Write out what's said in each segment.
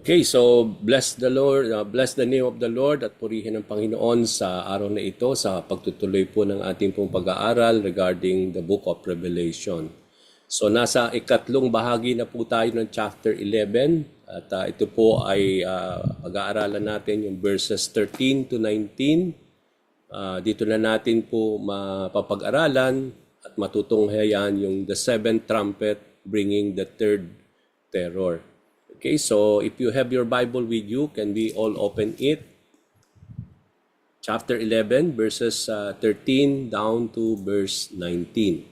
Okay, so bless the Lord, bless the name of the Lord at purihin ang Panginoon sa araw na ito sa pagtutuloy po ng ating pong pag-aaral regarding the book of Revelation. So nasa ikatlong bahagi na po tayo ng chapter 11 at ito po ay pag-aaralan natin yung verses 13 to 19. Dito na natin po mapapag-aralan at matutunghayan yung the seventh trumpet bringing the third terror. Okay, so if you have your Bible with you, can we all open it? Chapter 11, verses 13 down to verse 19.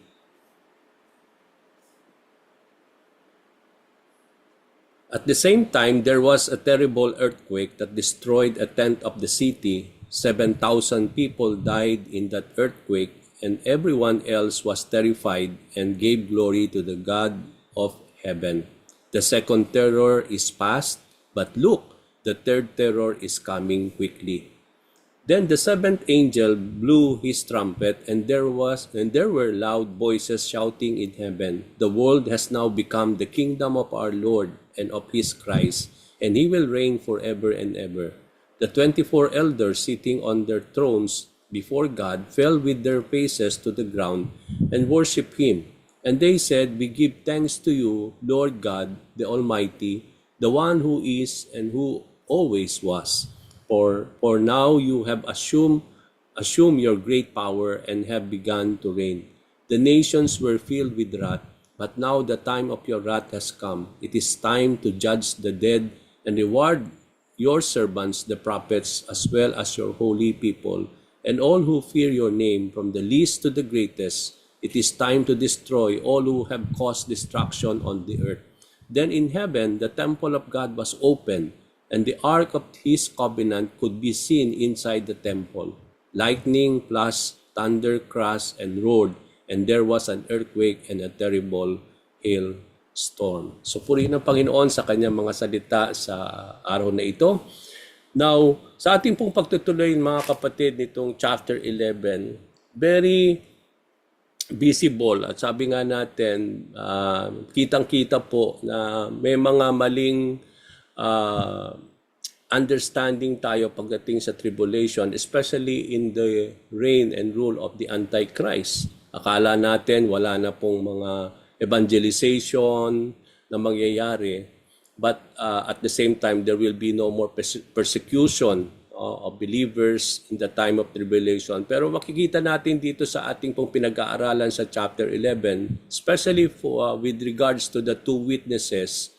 At the same time, there was a terrible earthquake that destroyed a tenth of the city. 7,000 people died in that earthquake, and everyone else was terrified and gave glory to the God of heaven. The second terror is past, but look, the third terror is coming quickly. Then the seventh angel blew his trumpet, and there were loud voices shouting in heaven, "The world has now become the kingdom of our Lord and of his Christ, and he will reign forever and ever." The 24 elders sitting on their thrones before God fell with their faces to the ground and worshiped him. And they said, "We give thanks to you, Lord God, the Almighty, the one who is and who always was. For now you have assumed your great power and have begun to reign. The nations were filled with wrath, but now the time of your wrath has come. It is time to judge the dead and reward your servants, the prophets, as well as your holy people, and all who fear your name, from the least to the greatest. It is time to destroy all who have caused destruction on the earth." Then in heaven, the temple of God was opened, and the ark of his covenant could be seen inside the temple. Lightning plus thunder crashed and roared, and there was an earthquake and a terrible hailstorm. So purihin ang Panginoon sa kanyang mga salita sa araw na ito. Now, sa ating pong pagtutuloy mga kapatid nitong chapter 11, very visible at sabi nga natin, kitang-kita po na may mga maling understanding tayo pagdating sa tribulation, especially in the reign and rule of the Antichrist. Akala natin wala na pong mga evangelization na mangyayari, but at the same time, there will be no more persecution of believers in the time of tribulation. Pero makikita natin dito sa ating pong pinag-aaralan sa chapter 11, especially with regards to the two witnesses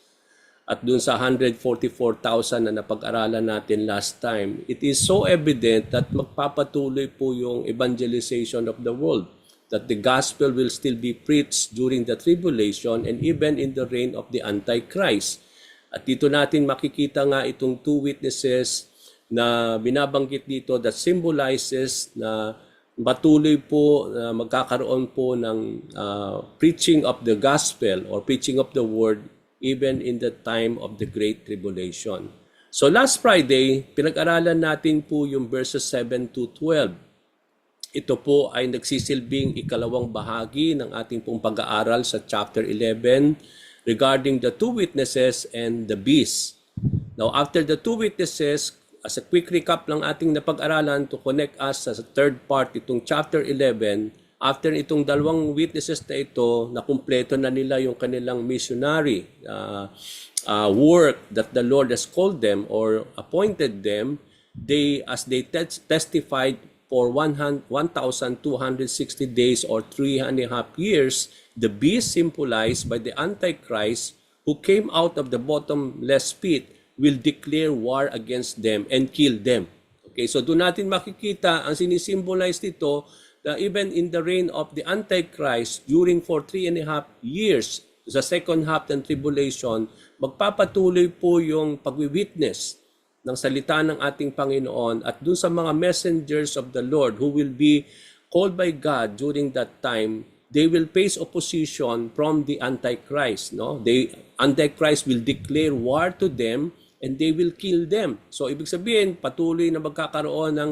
at dun sa 144,000 na napag-aralan natin last time, it is so evident that magpapatuloy po yung evangelization of the world, that the gospel will still be preached during the tribulation and even in the reign of the Antichrist. At dito natin makikita nga itong two witnesses na binabanggit dito that symbolizes na patuloy po na magkakaroon po ng preaching of the gospel or preaching of the word even in the time of the Great Tribulation. So last Friday, pinag-aralan natin po yung verses 7 to 12. Ito po ay nagsisilbing ikalawang bahagi ng ating pong pag-aaral sa chapter 11 regarding the two witnesses and the beast. Now after the two witnesses, as a quick recap ng ating napag-aralan to connect us sa third part itong chapter 11, after itong dalawang witnesses na ito, nakumpleto na nila yung kanilang missionary work that the Lord has called them or appointed them, as they testified for 1,260 days or 3.5 years, the beast symbolized by the Antichrist who came out of the bottomless pit will declare war against them and kill them. Okay, so doon natin makikita ang sinisimbolize dito na even in the reign of the Antichrist during for 3.5 years, sa second half ng tribulation, magpapatuloy po yung pag-witness ng salita ng ating Panginoon at doon sa mga messengers of the Lord who will be called by God during that time. They will face opposition from the Antichrist. No? Antichrist will declare war to them and they will kill them. So, ibig sabihin, patuloy na magkakaroon ng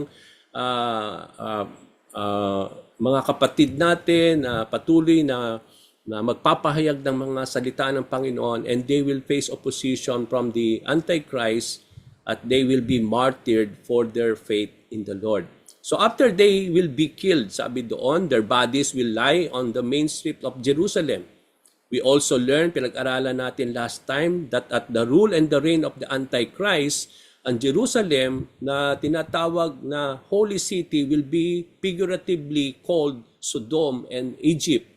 mga kapatid natin, patuloy na na magpapahayag ng mga salita ng Panginoon, and they will face opposition from the Antichrist at they will be martyred for their faith in the Lord. So after they will be killed, sabi doon, their bodies will lie on the main street of Jerusalem. We also learned, pinag-aralan natin last time, that at the rule and the reign of the Antichrist, ang Jerusalem na tinatawag na Holy City will be figuratively called Sodom and Egypt.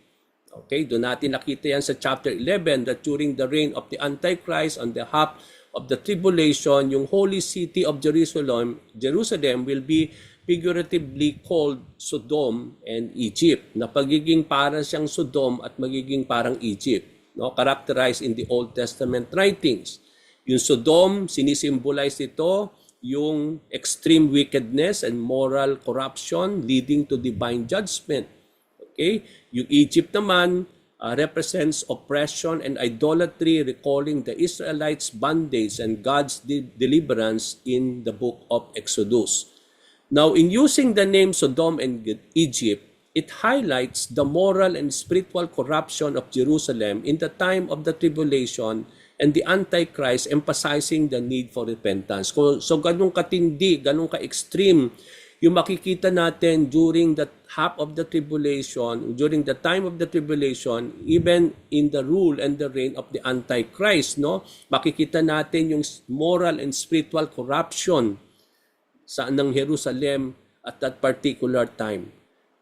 Okay, doon natin nakita yan sa chapter 11 that during the reign of the Antichrist on the half of the tribulation, yung Holy City of Jerusalem will be figuratively called Sodom and Egypt, na pagiging parang siyang Sodom at magiging parang Egypt, no? Characterized in the Old Testament writings. Yung Sodom, sinisimbolize ito yung extreme wickedness and moral corruption leading to divine judgment. Okay? Yung Egypt naman represents oppression and idolatry, recalling the Israelites' bondage and God's deliverance in the book of Exodus. Now, in using the name Sodom and Egypt, it highlights the moral and spiritual corruption of Jerusalem in the time of the tribulation and the Antichrist, emphasizing the need for repentance. So ganun katindi, ganun ka-extreme yung makikita natin during the half of the tribulation, during the time of the tribulation, even in the rule and the reign of the Antichrist, no? Makikita natin yung moral and spiritual corruption sa ng Jerusalem at that particular time.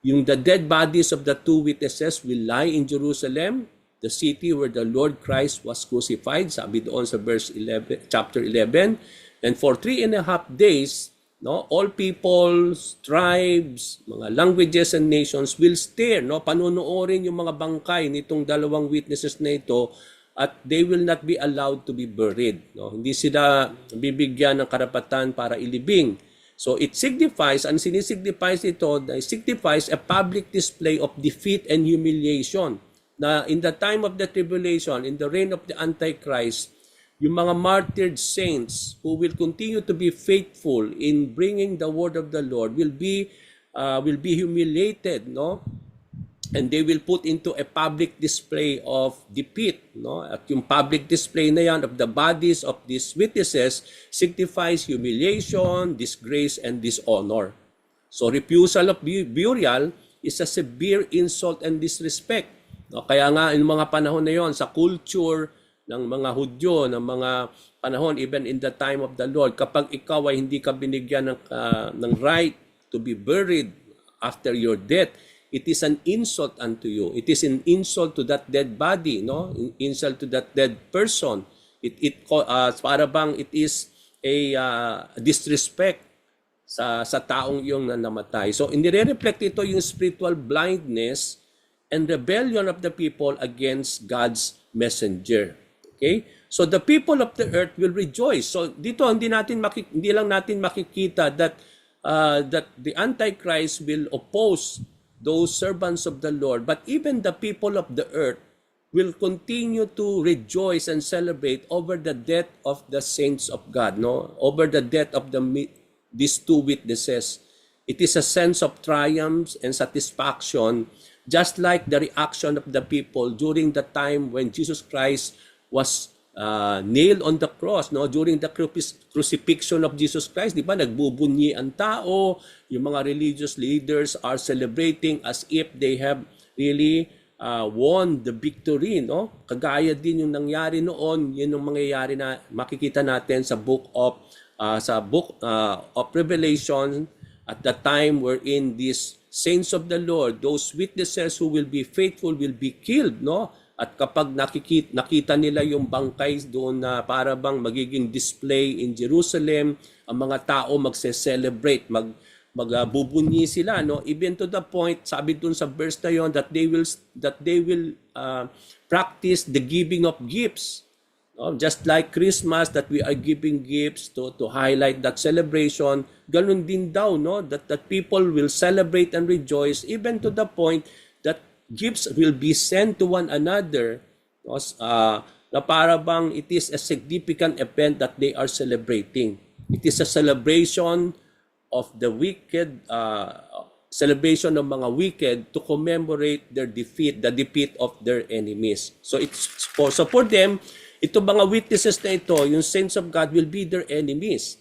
Yung the dead bodies of the two witnesses will lie in Jerusalem, the city where the Lord Christ was crucified, sabi doon sa verse 11, chapter 11. And for 3.5 days, no, all peoples, tribes, mga languages and nations will stare, no, panonoorin yung mga bangkay nitong dalawang witnesses na ito, at they will not be allowed to be buried, no. Hindi sila bibigyan ng karapatan para ilibing. So it signifies, and sinisignifies ito, it signifies a public display of defeat and humiliation, na in the time of the tribulation, in the reign of the Antichrist, yung mga martyred saints who will continue to be faithful in bringing the word of the Lord will be humiliated, no? And they will put into a public display of defeat, no? At yung public display na yan of the bodies of these witnesses signifies humiliation, disgrace, and dishonor. So refusal of burial is a severe insult and disrespect. No? Kaya nga in mga panahon na yon, sa culture ng mga Hudyo, ng mga panahon, even in the time of the Lord, kapag ikaw ay hindi ka binigyan ng right to be buried after your death, it is an insult unto you. It is an insult to that dead body, no? Insult to that dead person. Para bang it is a disrespect sa taong iyong namatay. So, inire-reflect ito yung spiritual blindness and rebellion of the people against God's messenger. Okay? So the people of the earth will rejoice. So dito hindi lang natin makikita that the Antichrist will oppose those servants of the Lord, but even the people of the earth will continue to rejoice and celebrate over the death of the saints of God, no? Over the death of these two witnesses. It is a sense of triumph and satisfaction, just like the reaction of the people during the time when Jesus Christ was nailed on the cross, no? During the crucifixion of Jesus Christ, di ba, nagbubunyi ang tao, yung mga religious leaders are celebrating as if they have really won the victory, no? Kagaya din yung nangyari noon, yun yung mangyayari na makikita natin sa book of Revelation, at the time wherein these saints of the Lord, those witnesses who will be faithful, will be killed, no? At kapag nakita nila yung bangkay doon na para bang magiging display in Jerusalem, ang mga tao magse-celebrate, magbubunyi sila, no? Even to the point, sabi doon sa verse na yon, that they will practice the giving of gifts. No? Just like Christmas, that we are giving gifts to highlight that celebration, ganun din daw, no? That people will celebrate and rejoice, even to the point that gifts will be sent to one another, no? Na para bang it is a significant event that they are celebrating. It is a celebration of the wicked, celebration ng mga wicked to commemorate their defeat, the defeat of their enemies. So for them, ito mga witnesses na ito, yung saints of God will be their enemies.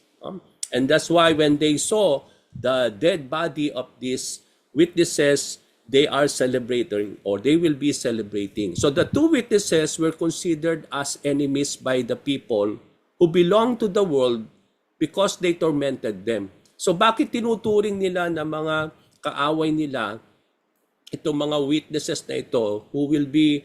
And that's why when they saw the dead body of these witnesses, they are celebrating, or they will be celebrating. So the two witnesses were considered as enemies by the people who belong to the world because they tormented them. So bakit tinuturing nila na mga kaaway nila itong mga witnesses na ito who will be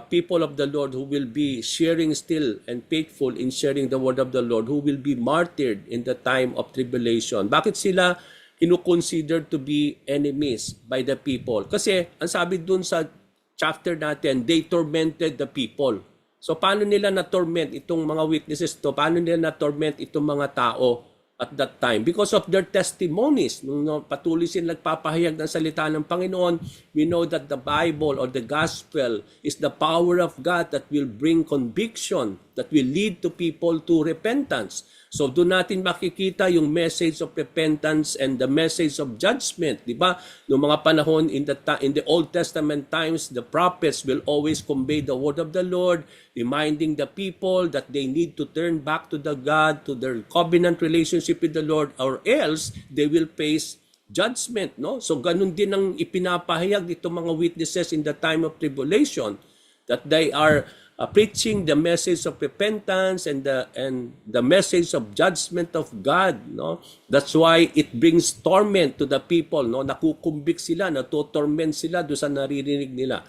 people of the Lord, who will be sharing still and faithful in sharing the word of the Lord, who will be martyred in the time of tribulation? Bakit sila considered to be enemies by the people? Kasi ang sabi dun sa chapter natin, they tormented the people. So paano nila na-torment itong mga witnesses to? Paano nila na-torment itong mga tao at that time? Because of their testimonies. Nung patuloy silang nagpapahayag ng salita ng Panginoon, we know that the Bible or the gospel is the power of God that will bring conviction, that will lead to people to repentance. So doon natin makikita yung message of repentance and the message of judgment, di ba? Noong mga panahon in the Old Testament times, the prophets will always convey the word of the Lord, reminding the people that they need to turn back to the God, to their covenant relationship with the Lord, or else they will face judgment, no? So ganun din ang ipinapahayag dito mga witnesses in the time of tribulation, that they are preaching the message of repentance and the message of judgment of God, no? That's why it brings torment to the people, no? Nakukumbik sila, natotorment sila do sa naririnig nila.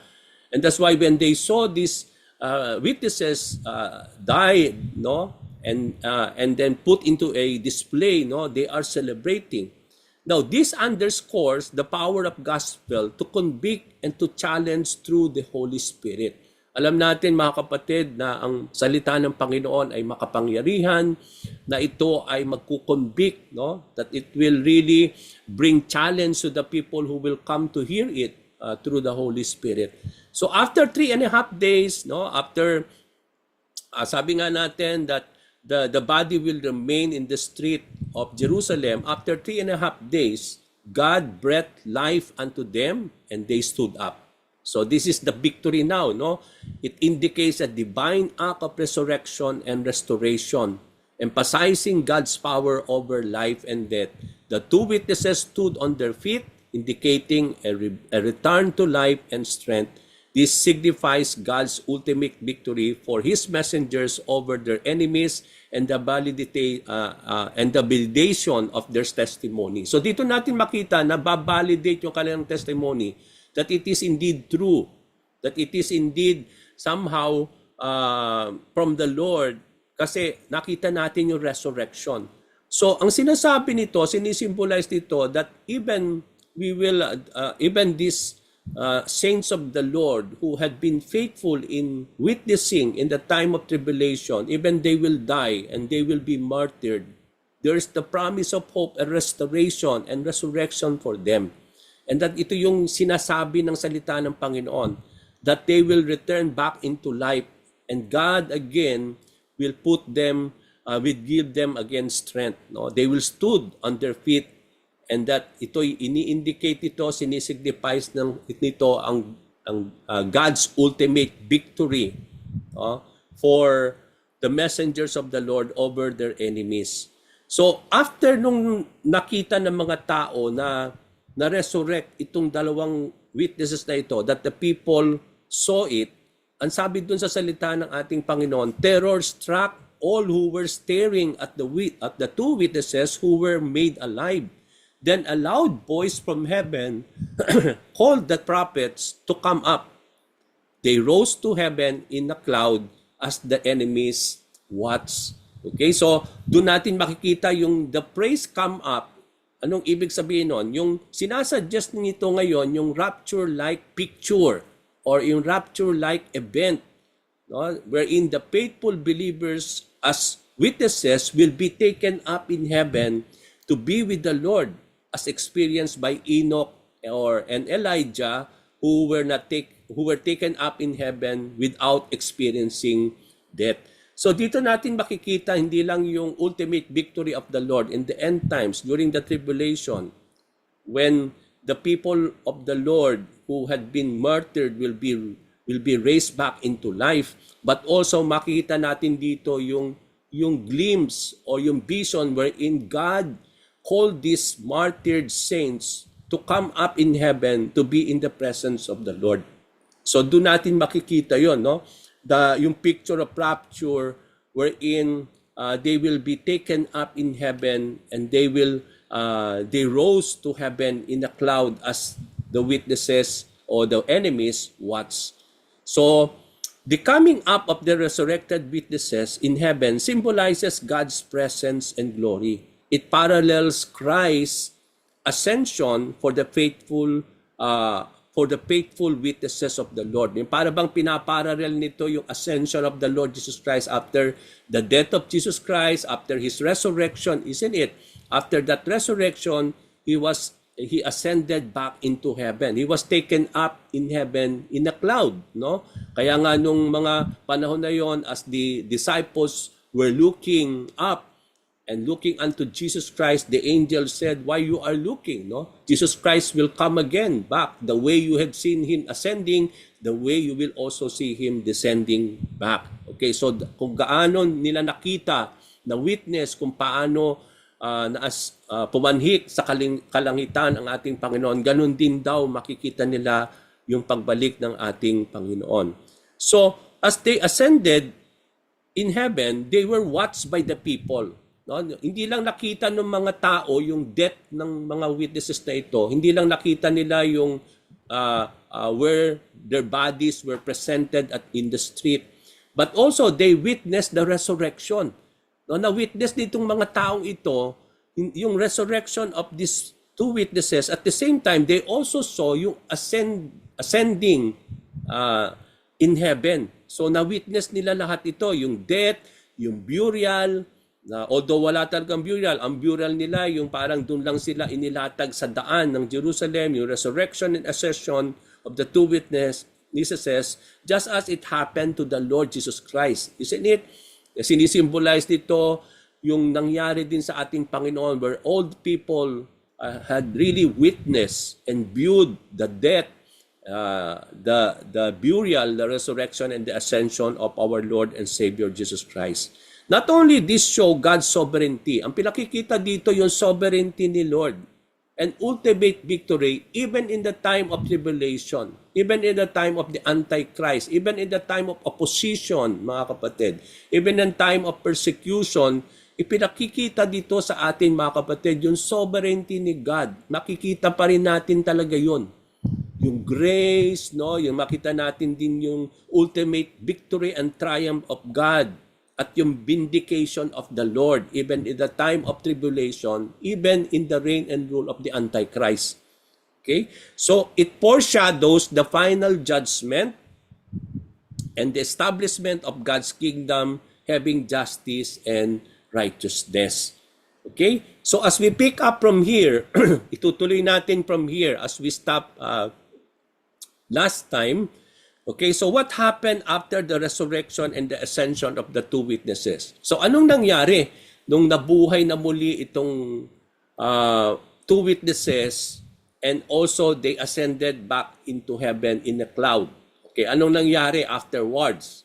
And that's why when they saw these witnesses die, no? And then put into a display, no? They are celebrating. Now, this underscores the power of gospel to convict and to challenge through the Holy Spirit. Alam natin mga kapatid na ang salita ng Panginoon ay makapangyarihan, na ito ay magkukonvict, no? That it will really bring challenge to the people who will come to hear it through the Holy Spirit. So after 3.5 days, no? After, sabi nga natin that the body will remain in the street of Jerusalem. After 3.5 days, God breathed life unto them and they stood up. So this is the victory now, no? It indicates a divine act of resurrection and restoration, emphasizing God's power over life and death. The two witnesses stood on their feet, indicating a return to life and strength. This signifies God's ultimate victory for His messengers over their enemies and the validity and the validation of their testimony. So dito natin makita na babalidate yung kanilang testimony, that it is indeed true, that it is indeed somehow from the Lord, kasi nakita natin yung resurrection. So ang sinasabi nito, sinisimbolize nito that even we will, even these saints of the Lord who had been faithful in witnessing in the time of tribulation, even they will die and they will be martyred. There is the promise of hope, a restoration and resurrection for them. And that ito yung sinasabi ng salita ng Panginoon, that they will return back into life and God again will put them, will give them again strength. No? They will stood on their feet, and that ito ini-indicate ito, sinisignifies nito ang God's ultimate victory for the messengers of the Lord over their enemies. So after nung nakita ng mga tao na na-resurrect itong dalawang witnesses na ito, that the people saw it, ang sabi dun sa salita ng ating Panginoon, terror struck all who were staring at the two witnesses who were made alive. Then a loud voice from heaven called the prophets to come up. They rose to heaven in a cloud as the enemies watched. Okay, so doon natin makikita yung the praise come up. Anong ibig sabihin nun? Yung sinasuggest nito ngayon, yung rapture-like picture or yung rapture-like event, no? Wherein the faithful believers as witnesses will be taken up in heaven to be with the Lord, as experienced by Enoch and Elijah, who were taken up in heaven without experiencing death. So dito natin makikita hindi lang yung ultimate victory of the Lord in the end times during the tribulation, when the people of the Lord who had been martyred will be raised back into life. But also makikita natin dito yung glimpse or yung vision wherein God called these martyred saints to come up in heaven to be in the presence of the Lord. So doon natin makikita yon, no? Yung picture of rapture wherein they will be taken up in heaven and they rose to heaven in a cloud as the witnesses or the enemies watch. So the coming up of the resurrected witnesses in heaven symbolizes God's presence and glory. It parallels Christ's ascension for the faithful witnesses of the Lord. Yung para bang pinaparallel nito yung ascension of the Lord Jesus Christ after the death of Jesus Christ, after His resurrection, isn't it? After that resurrection, He ascended back into heaven. He was taken up in heaven in a cloud, no? Kaya nga nung mga panahon na yon, as the disciples were looking up and looking unto Jesus Christ, the angel said, "Why you are looking?" No? Jesus Christ will come again back. The way you have seen Him ascending, the way you will also see Him descending back. Okay, so kung gaano nila nakita, na witness kung paano pumanhik sa kalangitan ang ating Panginoon, ganun din daw makikita nila yung pagbalik ng ating Panginoon. So, as they ascended in heaven, they were watched by the people. No? Hindi lang nakita ng mga tao yung death ng mga witnesses na ito. Hindi lang nakita nila yung where their bodies were presented in the street. But also, they witnessed the resurrection. No, na-witness nitong mga taong ito, yung resurrection of these two witnesses. At the same time, they also saw yung ascending in heaven. So, na-witness nila lahat ito, yung death, yung burial, although wala talagang burial, ang burial nila, yung parang doon lang sila inilatag sa daan ng Jerusalem, yung resurrection and ascension of the two witnesses, just as it happened to the Lord Jesus Christ. Isn't it? Sinisimbolize dito yung nangyari din sa ating Panginoon where all people had really witnessed and viewed the death, the burial, the resurrection, and the ascension of our Lord and Savior Jesus Christ. Not only this show God's sovereignty, ang pinakikita dito yung sovereignty ni Lord and ultimate victory even in the time of tribulation, even in the time of the Antichrist, even in the time of opposition, mga kapatid, even in time of persecution, ipinakikita dito sa atin, mga kapatid, yung sovereignty ni God. Makikita pa rin natin talaga yun. Yung grace, no? Yung makita natin din yung ultimate victory and triumph of God at yung vindication of the Lord even in the time of tribulation, even in the reign and rule of the Antichrist. Okay? So, it foreshadows the final judgment and the establishment of God's kingdom having justice and righteousness. Okay? So, as we pick up from here, itutuloy natin from here as we stop last time. Okay, so what happened after the resurrection and the ascension of the two witnesses? So anong nangyari nung nabuhay na muli itong two witnesses and also they ascended back into heaven in a cloud? Okay, anong nangyari afterwards?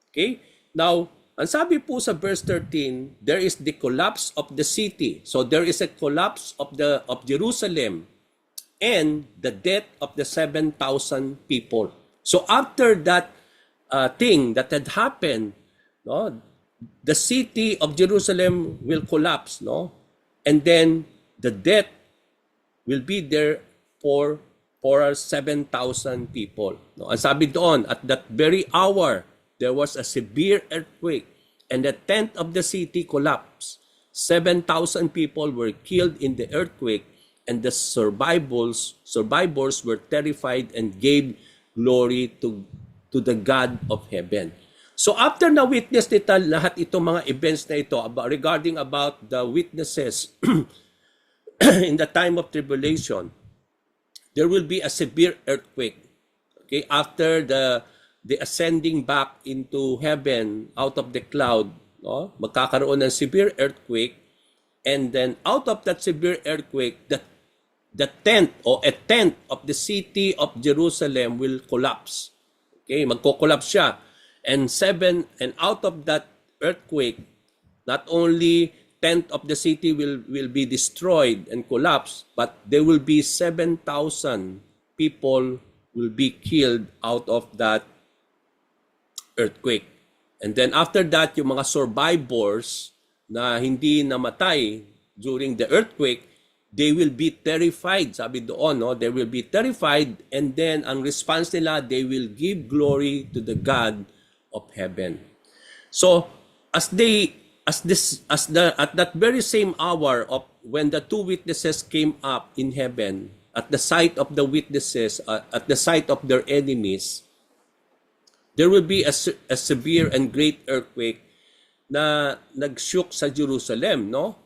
Okay, now, ang sabi po sa verse 13, there is the collapse of the city. So there is a collapse of Jerusalem and the death of the 7,000 people. So after that thing that had happened, no, the city of Jerusalem will collapse, no, and then the death will be there for 7,000 people. No, ang sabi doon, at that very hour there was a severe earthquake, and a tenth of the city collapsed. 7,000 people were killed in the earthquake, and the survivors were terrified and gave glory to the God of heaven. So after na witness nito lahat itong mga events na ito regarding about the witnesses in the time of tribulation, there will be a severe earthquake. Okay, after the ascending back into heaven out of the cloud, no, magkakaroon ng severe earthquake, and then out of that severe earthquake, the the tenth or a tenth of the city of Jerusalem will collapse. Okay, magko-collapse siya. And out of that earthquake, not only tenth of the city will be destroyed and collapse, but there will be 7,000 people will be killed out of that earthquake. And then after that, yung mga survivors na hindi namatay during the earthquake, they will be terrified. Sabi doon, no? They will be terrified, and then ang response nila, they will give glory to the God of heaven. So, at that very same hour of when the two witnesses came up in heaven, at the sight of the witnesses, at the sight of their enemies, there will be a severe and great earthquake na nag-shook sa Jerusalem, no?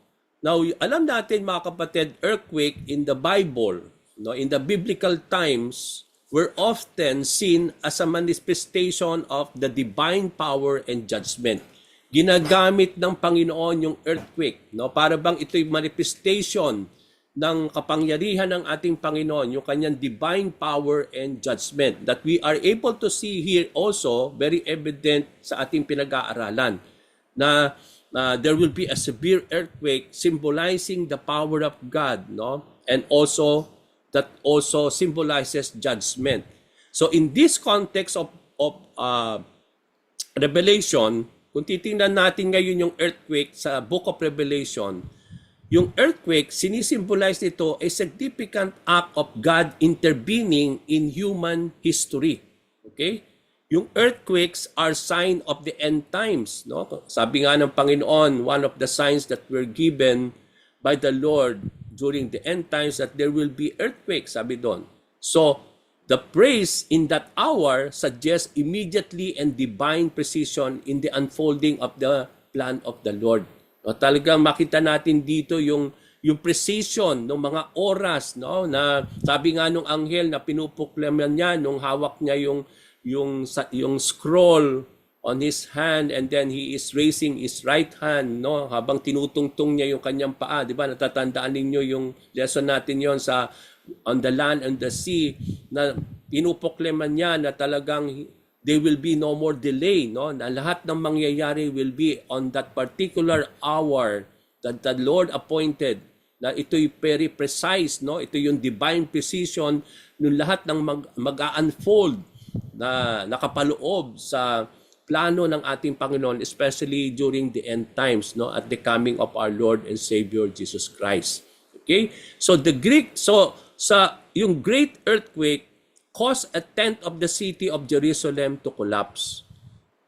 Now, alam natin mga kapatid, earthquake in the Bible, no, in the biblical times, were often seen as a manifestation of the divine power and judgment. Ginagamit ng Panginoon yung earthquake, no? Para bang ito'y manifestation ng kapangyarihan ng ating Panginoon, yung kanyang divine power and judgment that we are able to see here also, very evident sa ating pinag-aaralan, na there will be a severe earthquake symbolizing the power of God, no? And also, that also symbolizes judgment. So in this context of Revelation, kung titingnan natin ngayon yung earthquake sa Book of Revelation, yung earthquake, sinisimbolize nito a significant act of God intervening in human history. Okay? Yung earthquakes are sign of the end times. No? Sabi nga ng Panginoon, one of the signs that were given by the Lord during the end times that there will be earthquakes, sabi doon. So, the praise in that hour suggests immediately and divine precision in the unfolding of the plan of the Lord. No, talagang makita natin dito yung precision ng mga oras, no, na sabi nga nung anghel na pinupuklaman niya nung hawak niya yung scroll on his hand, and then he is raising his right hand, no, habang tinutungtong niya yung kanyang paa, di ba? Natatandaan ninyo yung lesson natin yon sa on the land and the sea, na pinupuklaman niya na talagang there will be no more delay, no? Na lahat ng mangyayari will be on that particular hour that the Lord appointed. Na ito'y very precise, no? Ito yung divine precision ng lahat ng mag-unfold na nakapaloob sa plano ng ating Panginoon, especially during the end times, no? At the coming of our Lord and Savior Jesus Christ. Okay? So yung great earthquake caused a tenth of the city of Jerusalem to collapse.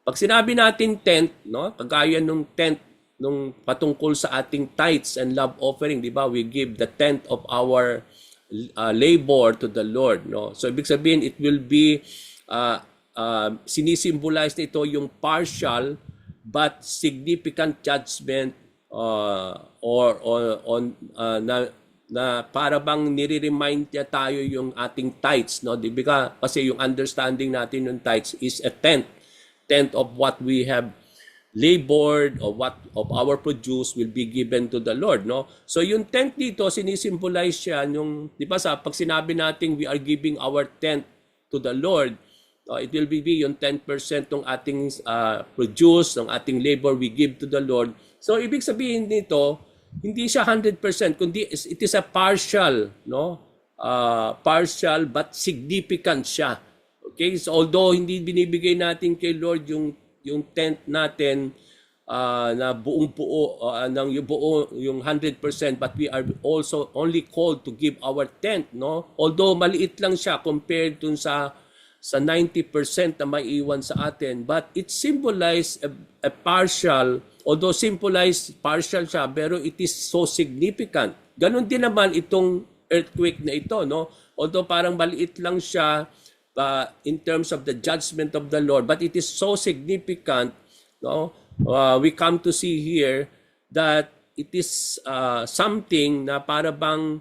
Pag sinabi natin tenth, no, kagaya nung tenth nung patungkol sa ating tithes and love offering, di ba? We give the tenth of our labor to the Lord, no. So ibig sabihin, it will be sinisimbolize nito yung partial but significant judgment na para bang nire-remind niya tayo yung ating tithes, no? Kasi yung understanding natin ng tithes is a tenth of what we have labored or what of our produce will be given to the Lord, no? So yung tenth dito sinisimbolize siya nung, di ba, sa pag sinabi natin we are giving our tenth to the Lord, it will be yung 10% ng ating produce, ng ating labor we give to the Lord. So ibig sabihin nito, hindi siya 100%, kundi it is a partial, no? Partial but significant siya. Okay? So although hindi binibigay natin kay Lord yung tenth natin na buong buo yung 100%, but we are also only called to give our tenth, no? Although maliit lang siya compared dun sa 90% na maiiwan sa atin, but it symbolizes a partial, although symbolized partial siya, pero it is so significant. Ganon din naman itong earthquake na ito, no? Although parang maliit lang siya in terms of the judgment of the Lord, but it is so significant, no? We come to see here that it is something na para bang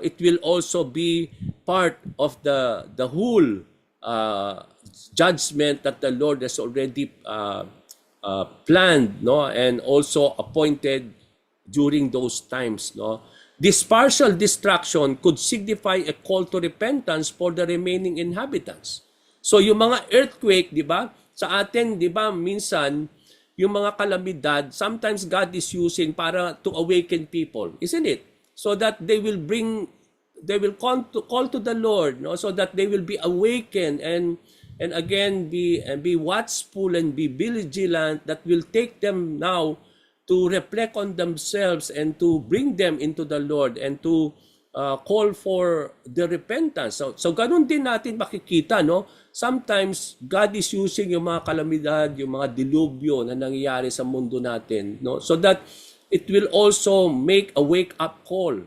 it will also be part of the whole judgment that the Lord has already planned, no, and also appointed during those times, no. This partial destruction could signify a call to repentance for the remaining inhabitants. So yung mga earthquake, di ba? Sa atin, di ba, minsan, yung mga kalamidad, sometimes God is using para to awaken people, isn't it? So that they will call to the Lord, no? So that they will be awakened and again be watchful and be vigilant, that will take them now to reflect on themselves and to bring them into the Lord and to call for the repentance. So ganun din natin makikita, no? Sometimes God is using yung mga kalamidad, yung mga dilubyo na nangyayari sa mundo natin, no? So that it will also make a wake-up call.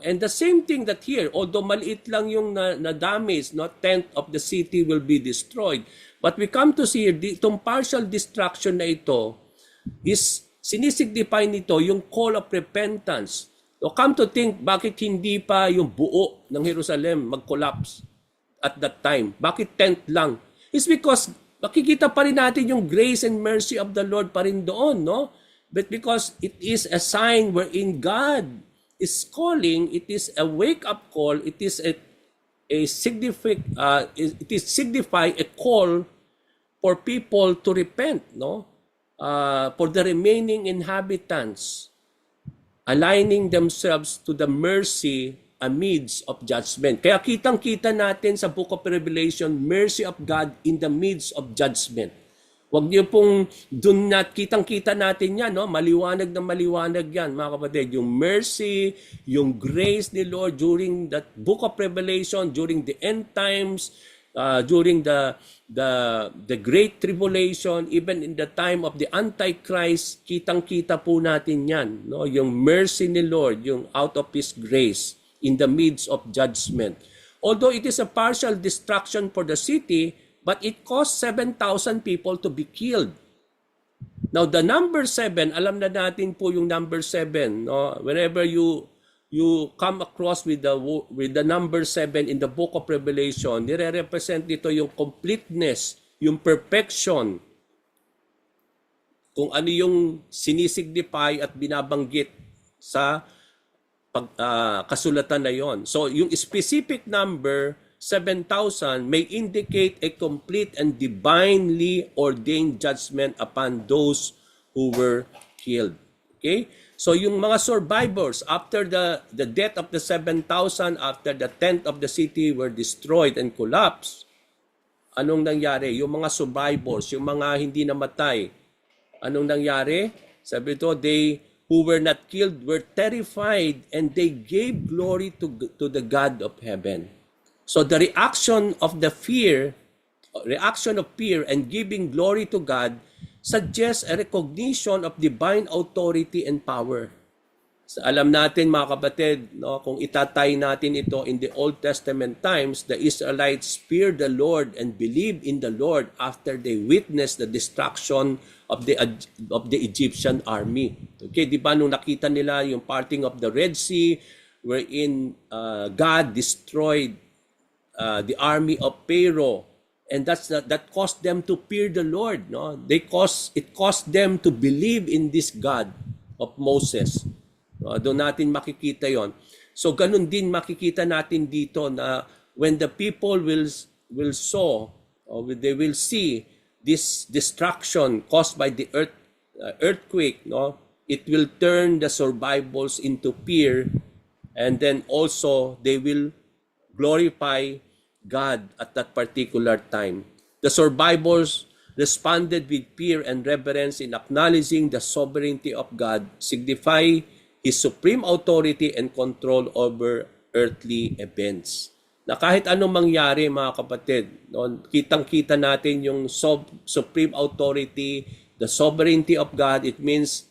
And the same thing that here, although maliit lang yung na-damage, no, tenth of the city will be destroyed. But we come to see itong partial destruction na ito is sinisignify nito yung call of repentance. So come to think, bakit hindi pa yung buo ng Jerusalem mag-collapse at that time? Bakit tenth lang? It's because makikita pa rin natin yung grace and mercy of the Lord pa rin doon, no? But because it is a sign wherein God is calling, it is a wake-up call, it is signify a call for people to repent, no? For the remaining inhabitants, aligning themselves to the mercy amidst of judgment. Kaya kitang-kita natin sa Book of Revelation, mercy of God in the midst of judgment. Huwag niyo pong dun kitang-kita natin yan, no? Maliwanag na maliwanag yan, mga kapatid. Yung mercy, yung grace ni Lord during that Book of Revelation, during the end times, during the Great Tribulation, even in the time of the Antichrist, kitang-kita po natin yan, no? Yung mercy ni Lord, yung out of His grace in the midst of judgment. Although it is a partial destruction for the city, but it cost 7,000 people to be killed. Now, the number 7, alam na natin po yung number 7. No? Whenever you come across with the number 7 in the Book of Revelation, nire-represent dito yung completeness, yung perfection, kung ano yung sinisignify at binabanggit sa kasulatan na yon. So, yung specific number 7,000 may indicate a complete and divinely ordained judgment upon those who were killed. Okay? So yung mga survivors after the death of the 7,000, after the tenth of the city were destroyed and collapsed, anong nangyari? Yung mga survivors, yung mga hindi namatay, anong nangyari? Sabi ito, they who were not killed were terrified and they gave glory to the God of heaven. So the reaction of fear and giving glory to God suggests a recognition of divine authority and power. So alam natin, mga kapatid, no, kung itatay natin ito in the Old Testament times, the Israelites feared the Lord and believed in the Lord after they witnessed the destruction of the Egyptian army. Okay, di ba nung nakita nila yung parting of the Red Sea wherein God destroyed the army of Pharaoh, and that caused them to fear the Lord. No, it caused them to believe in this God of Moses. Doon natin makikita yon. So ganun din makikita natin dito na when the people will saw, or they will see this destruction caused by the earthquake, no, it will turn the survivors into fear, and then also they will glorify God at that particular time. The survivors responded with fear and reverence in acknowledging the sovereignty of God, signify His supreme authority and control over earthly events. Na kahit anong mangyari, mga kapatid, no, kitang-kita natin yung supreme authority, the sovereignty of God. It means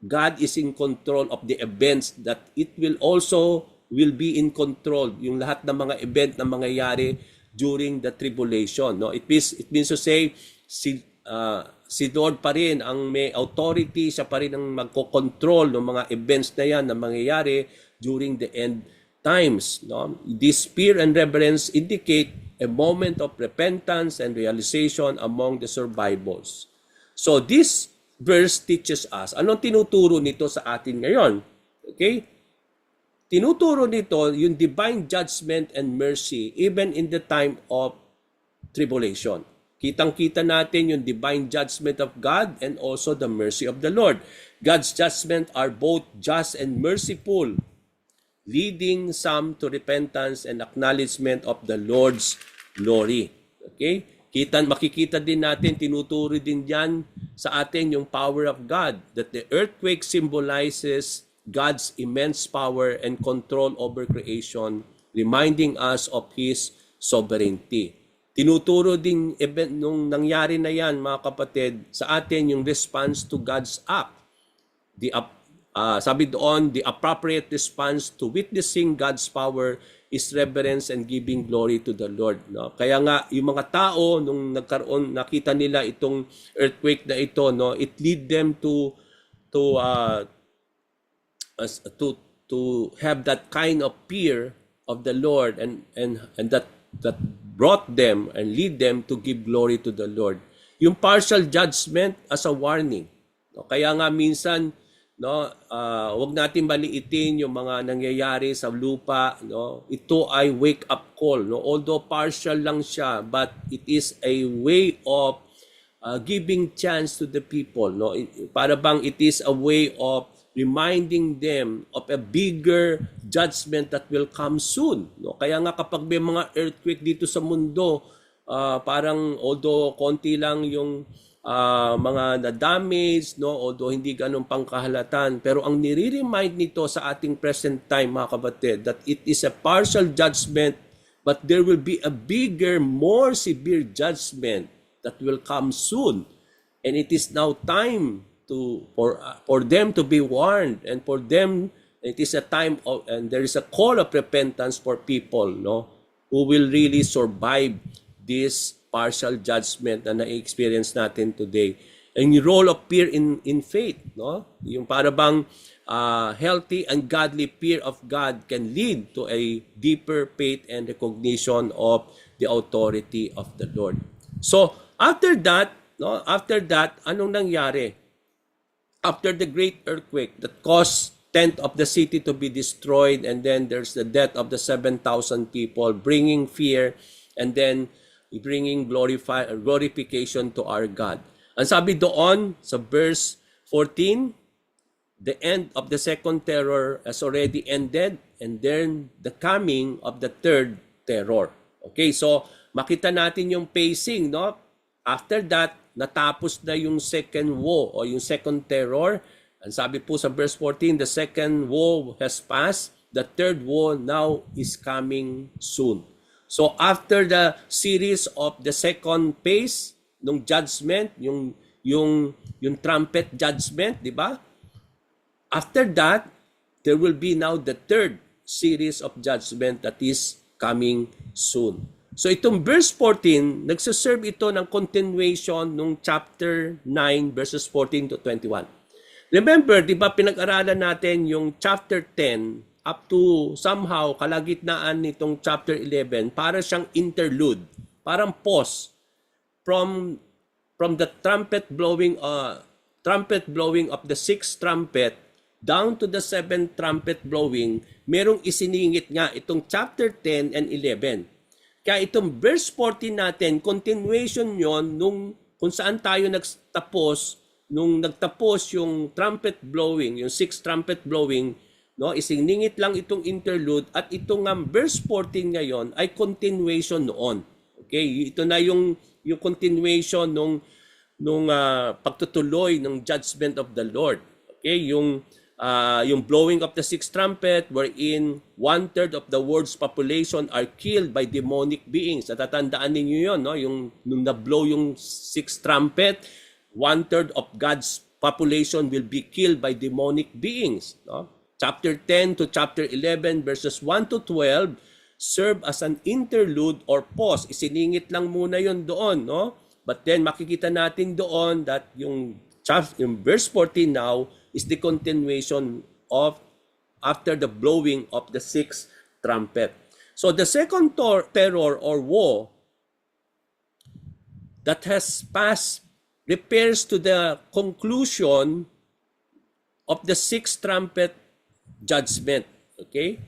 God is in control of the events, that it will be in control yung lahat ng mga event na mangyayari during the tribulation. No, it means to say si Lord pa rin ang may authority, siya pa rin ang magko-control ng mga events na yan na mangyayari during the end times. No, this fear and reverence indicate a moment of repentance and realization among the survivors. So this verse teaches us, anong tinuturo nito sa atin ngayon? Okay? tinuturo nito yung divine judgment and mercy even in the time of tribulation. Kitang-kita natin yung divine judgment of God and also the mercy of the Lord. God's judgment are both just and merciful, leading some to repentance and acknowledgement of the Lord's glory. Okay? Makikita din natin, tinuturo din yan sa atin yung power of God, that the earthquake symbolizes God's immense power and control over creation, reminding us of His sovereignty. Tinuturo din event nung nangyari na yan, mga kapatid, sa atin yung response to God's act. Sabi doon, the appropriate response to witnessing God's power is reverence and giving glory to the Lord. No? Kaya nga, yung mga tao, nung nakita nila itong earthquake na ito, no, it lead them to have that kind of fear of the Lord, and that brought them and lead them to give glory to the Lord. Yung partial judgment as a warning. No? Kaya nga minsan, no, wag natin maliitin yung mga nangyayari sa lupa, no. Ito ay wake up call, no. Although partial lang siya, but it is a way of giving chance to the people, no. Para bang it is a way of reminding them of a bigger judgment that will come soon, no. Kaya nga kapag may mga earthquake dito sa mundo, parang although konti lang yung mga na-damage, no, although hindi ganun pangkahalatan, pero ang nire-remind nito sa ating present time, mga kapatid, that it is a partial judgment, but there will be a bigger, more severe judgment that will come soon. And it is now time for them to be warned, and for them, it is a time of, and there is a call of repentance for people, no, who will really survive this partial judgment na na-experience natin today. And yung role of fear in faith, no? Yung para bang healthy and godly fear of God can lead to a deeper faith and recognition of the authority of the Lord. So, after that, anong nangyari? After the great earthquake that caused tenth of the city to be destroyed, and then there's the death of the 7,000 people, bringing fear, and then bringing glorification to our God. Ang sabi doon sa verse 14, the end of the second terror has already ended, and then the coming of the third terror. Okay, so makita natin yung pacing, no? After that, natapos na yung second woe o yung second terror. Ang sabi po sa verse 14, the second woe has passed, the third woe now is coming soon. So after the series of the second phase ng judgment, yung trumpet judgment, di ba? After that, there will be now the third series of judgment that is coming soon. So itong verse 14, nagsaserve ito ng continuation ng chapter 9 verses 14 to 21. Remember, di ba pinag-aralan natin yung chapter 10 up to somehow kalagitnaan nitong chapter 11, para siyang interlude, parang pause from the trumpet blowing of the sixth trumpet down to the seventh trumpet blowing. Merong isiningit nga itong chapter 10 and 11. Kaya itong verse 14 natin, continuation yon nung kung saan tayo nagtapos nung nagtapos yung trumpet blowing, yung sixth trumpet blowing. No, isiningit lang itong interlude, at itong verse 14 ngayon ay continuation noon. Okay, ito na yung continuation nung pagtutuloy ng judgment of the Lord. Okay, yung blowing of the sixth trumpet, wherein 1/3 of the world's population are killed by demonic beings. Natatandaan ninyo yun, no? Yung nung na-blow yung sixth trumpet, 1/3 of God's population will be killed by demonic beings, no? Chapter 10 to chapter 11 verses 1 to 12 serve as an interlude or pause. Isiningit lang muna yon doon, no? But then makikita natin doon that yung verse 14 now is the continuation of after the blowing of the sixth trumpet. So the second terror or woe that has passed refers to the conclusion of the sixth trumpet judgment. Okay?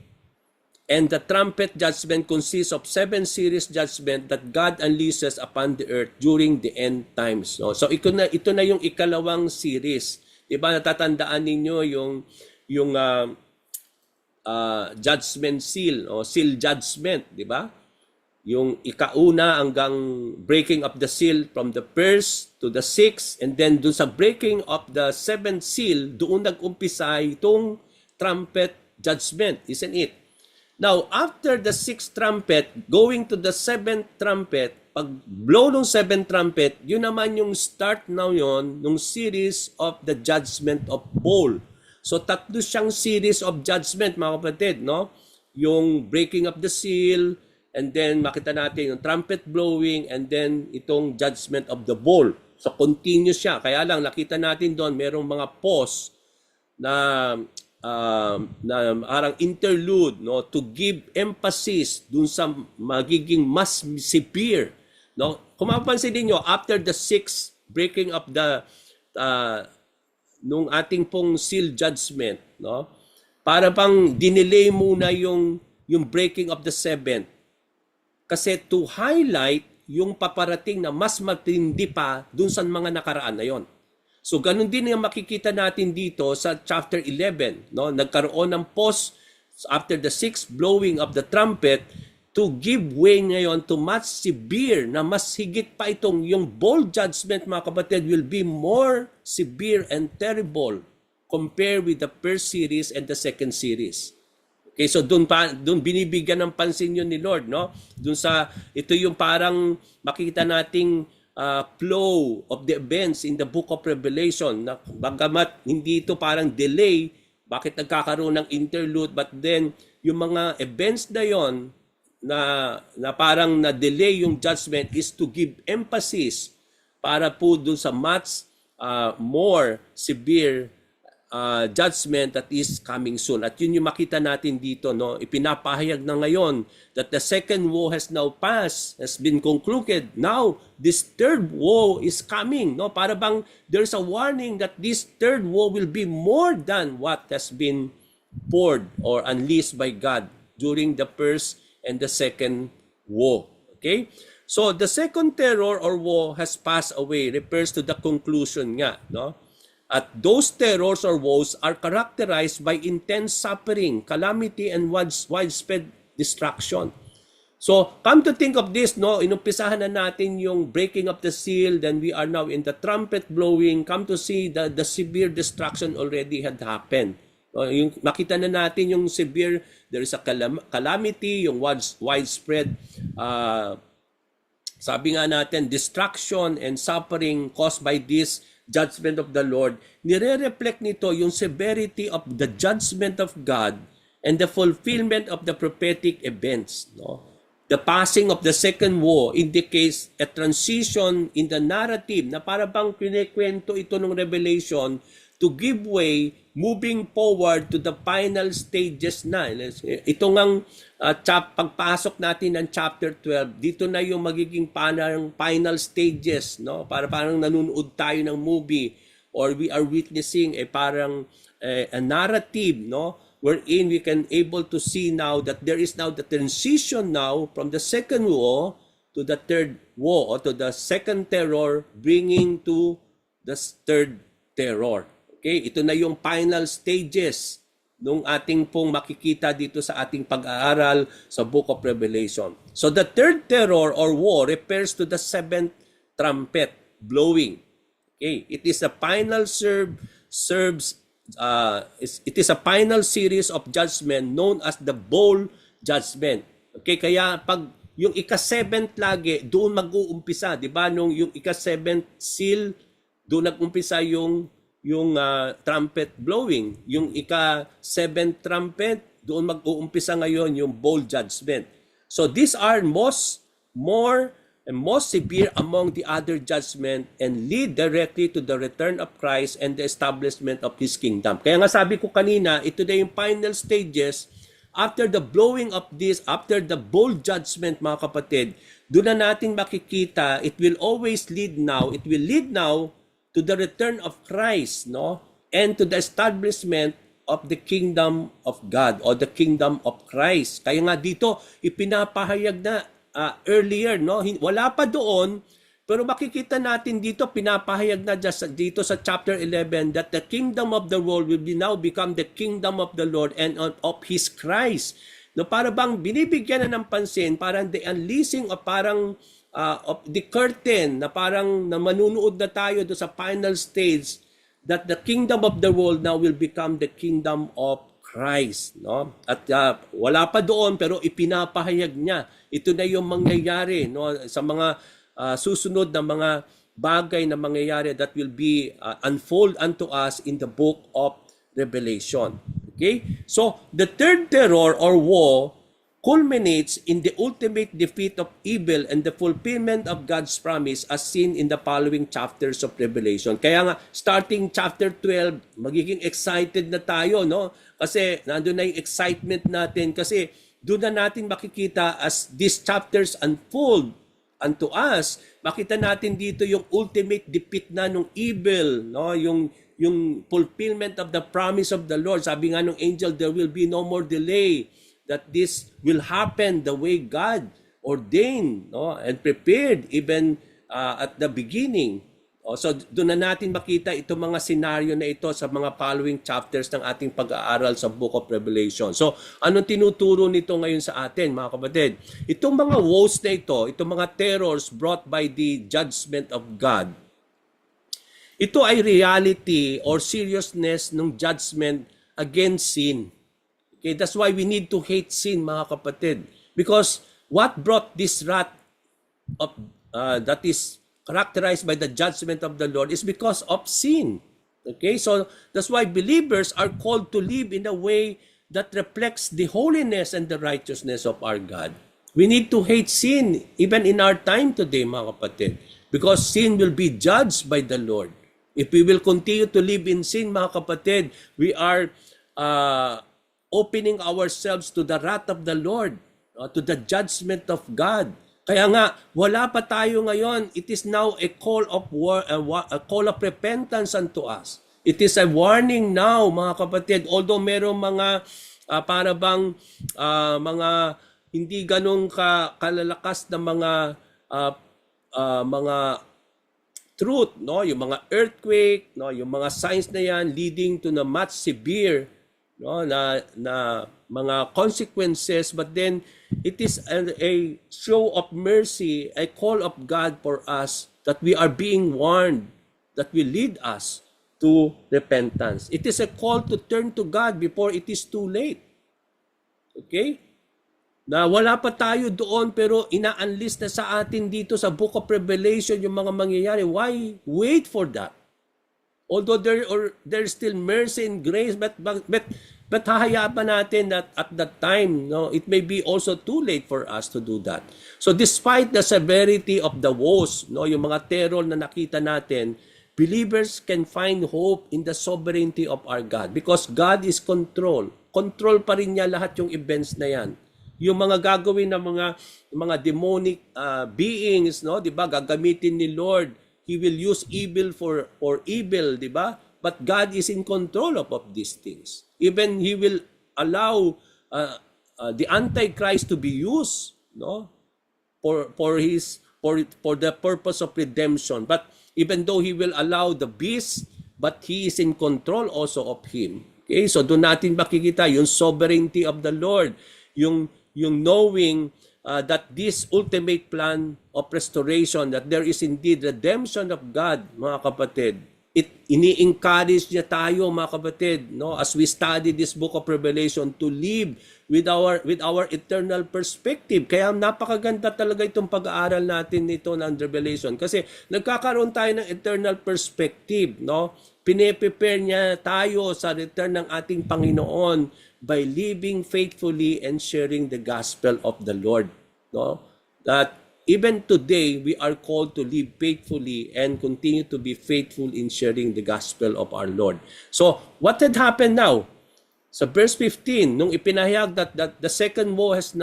And the trumpet judgment consists of 7 series judgment that God unleashes upon the earth during the end times. No? So ito na yung ikalawang series. 'Di ba natatandaan ninyo yung judgment seal o seal judgment, 'di ba? Yung ikauna hanggang breaking of the seal from the first to the sixth, and then doon sa breaking of the seventh seal, doon nag-umpisa itong trumpet judgment, isn't it? Now, after the sixth trumpet, going to the seventh trumpet, pag blow ng seventh trumpet, yun naman yung start na yun, nung series of the judgment of bowl. So, tatlo siyang series of judgment, mga kapatid, no? Yung breaking of the seal, and then makita natin yung trumpet blowing, and then itong judgment of the bowl. So, continuous siya. Kaya lang, nakita natin doon, merong mga pause na parang interlude, no, to give emphasis dun sa magiging mas severe, no. Kung mapapansin niyo, after the sixth breaking of the nung ating pong seal judgment, no, para bang dinelay muna yung breaking of the seventh, kasi to highlight yung paparating na mas matindi pa dun sa mga nakaraan na yon. So ganun din yung makikita natin dito sa chapter 11, no? Nagkaroon ng pause after the sixth blowing of the trumpet to give way ngayon to much severe, na mas higit pa itong yung bowl judgment, mga kapatid, will be more severe and terrible compared with the first series and the second series. Okay, so doon binibigyan ng pansin yun ni Lord, no? Doon sa ito yung parang makikita nating flow of the events in the book of Revelation, na bagamat hindi ito parang delay, bakit nagkakaroon ng interlude, but then yung mga events na yon na parang na-delay yung judgment is to give emphasis para po dun sa much more severe judgment that is coming soon. At yun yung makita natin dito, no? Ipinapahayag na ngayon that the second woe has now passed, has been concluded. Now, this third woe is coming, no? Para bang there's a warning that this third woe will be more than what has been poured or unleashed by God during the first and the second woe. Okay? So, the second terror or woe has passed away, refers to the conclusion nga, no? At those terrors or woes are characterized by intense suffering, calamity, and widespread destruction. So, come to think of this, no, inumpisahan na natin yung breaking of the seal, then we are now in the trumpet blowing. Come to see the severe destruction already had happened. Yung makita na natin yung severe, there is a calamity, yung widespread, sabi nga natin, destruction and suffering caused by this judgment of the Lord. Nire-reflect nito yung severity of the judgment of God and the fulfillment of the prophetic events, no? The passing of the second woe indicates a transition in the narrative na para bang kinikwento ito ng Revelation to give way, moving forward to the final stages na. Ito ngang pagpasok natin ng chapter 12, dito na yung magiging parang final stages, no? Parang nanonood tayo ng movie, or we are witnessing a narrative, no? Wherein we can able to see now that there is now the transition now from the second woe to the third woe, or to the second terror bringing to the third terror. Okay, ito na yung final stages nung ating pong makikita dito sa ating pag-aaral sa Book of Revelation. So the third terror or woe refers to the seventh trumpet blowing. Okay, it is a final it is a final series of judgment known as the bowl judgment. Okay, kaya pag yung ika-seventh lagi doon mag-uumpisa, 'di ba? Nung yung ika-seventh seal, doon nag-umpisa yung trumpet blowing. Yung ika-seventh trumpet, doon mag-uumpisa ngayon yung bowl judgment. So these are most severe among the other judgment and lead directly to the return of Christ and the establishment of His kingdom. Kaya nga sabi ko kanina, ito na yung final stages. After the blowing of this, after the bowl judgment, mga kapatid, doon na natin makikita, it will lead now to the return of Christ, no? And to the establishment of the kingdom of God or the kingdom of Christ. Kaya nga dito, ipinapahayag na earlier, no? Wala pa doon, pero makikita natin dito, pinapahayag na dito sa chapter 11 that the kingdom of the world will be now become the kingdom of the Lord and of His Christ. No, para bang binibigyan na ng pansin, parang the unleashing of parang of the curtain na parang na manunood na tayo do sa final stage that the kingdom of the world now will become the kingdom of Christ, no? At wala pa doon pero ipinapahayag niya. Ito na yung mangyayari, no, sa mga susunod na mga bagay na mangyayari that will be unfold unto us in the book of Revelation. Okay? So, the third terror or woe culminates in the ultimate defeat of evil and the fulfillment of God's promise as seen in the following chapters of Revelation. Kaya nga, starting chapter 12, magiging excited na tayo, no? Kasi nandun na yung excitement natin kasi doon na natin makikita as these chapters unfold unto us, makita natin dito yung ultimate defeat na ng evil, no? Yung fulfillment of the promise of the Lord. Sabi nga ng angel, there will be no more delay, that this will happen the way God ordained, no, and prepared even at the beginning. So doon na natin makita itong mga senaryo na ito sa mga following chapters ng ating pag-aaral sa Book of Revelation. So anong tinuturo nito ngayon sa atin, mga kapatid? Itong mga woes na ito, itong mga terrors brought by the judgment of God, ito ay reality or seriousness ng judgment against sin. Okay, that's why we need to hate sin, mga kapatid. Because what brought this wrath of that is characterized by the judgment of the Lord is because of sin. Okay, so that's why believers are called to live in a way that reflects the holiness and the righteousness of our God. We need to hate sin even in our time today, mga kapatid, because sin will be judged by the Lord. If we will continue to live in sin, mga kapatid, we are opening ourselves to the wrath of the Lord, to the judgment of God. Kaya nga, wala pa tayo ngayon. It is now a call of a call of repentance unto us. It is a warning now, mga kapatid. Although merong mga para bang mga hindi ganong kalalakas na mga truth, no, yung mga earthquake, no, yung mga signs na yan leading to the much severe, no, na mga consequences, but then it is a show of mercy, a call of God for us that we are being warned, that will lead us to repentance. It is a call to turn to God before it is too late. Okay? Na wala pa tayo doon pero ina-unleash na sa atin dito sa Book of Revelation yung mga mangyayari. Why wait for that? Although there's still mercy and grace, but hahayaan pa natin that at that time, no, it may be also too late for us to do that. So despite the severity of the woes, no, yung mga terror na nakita natin, believers can find hope in the sovereignty of our God because God is control. Control pa rin niya lahat yung events na yan. Yung mga gagawin ng mga demonic beings, no, 'di ba? Gagamitin ni Lord. He will use evil for evil, 'di ba? But God is in control of these things. Even He will allow the Antichrist to be used, no, for the purpose of redemption. But even though He will allow the beast, but He is in control also of him. Okay, so doon natin makikita yung sovereignty of the Lord, yung knowing that this ultimate plan of restoration, that there is indeed redemption of God, mga kapatid. Ini-encourage niya tayo, mga kapatid, no, as we study this Book of Revelation, to live with our eternal perspective. Kaya napakaganda talaga itong pag-aaral natin nito ng Revelation kasi nagkakaroon tayo ng eternal perspective, no? Pine-prepare niya tayo sa return ng ating Panginoon by living faithfully and sharing the gospel of the Lord, no? That even today we are called to live faithfully and continue to be faithful in sharing the gospel of our Lord. So, what had happened now? Sa verse 15, nung ipinahayag that the second woe has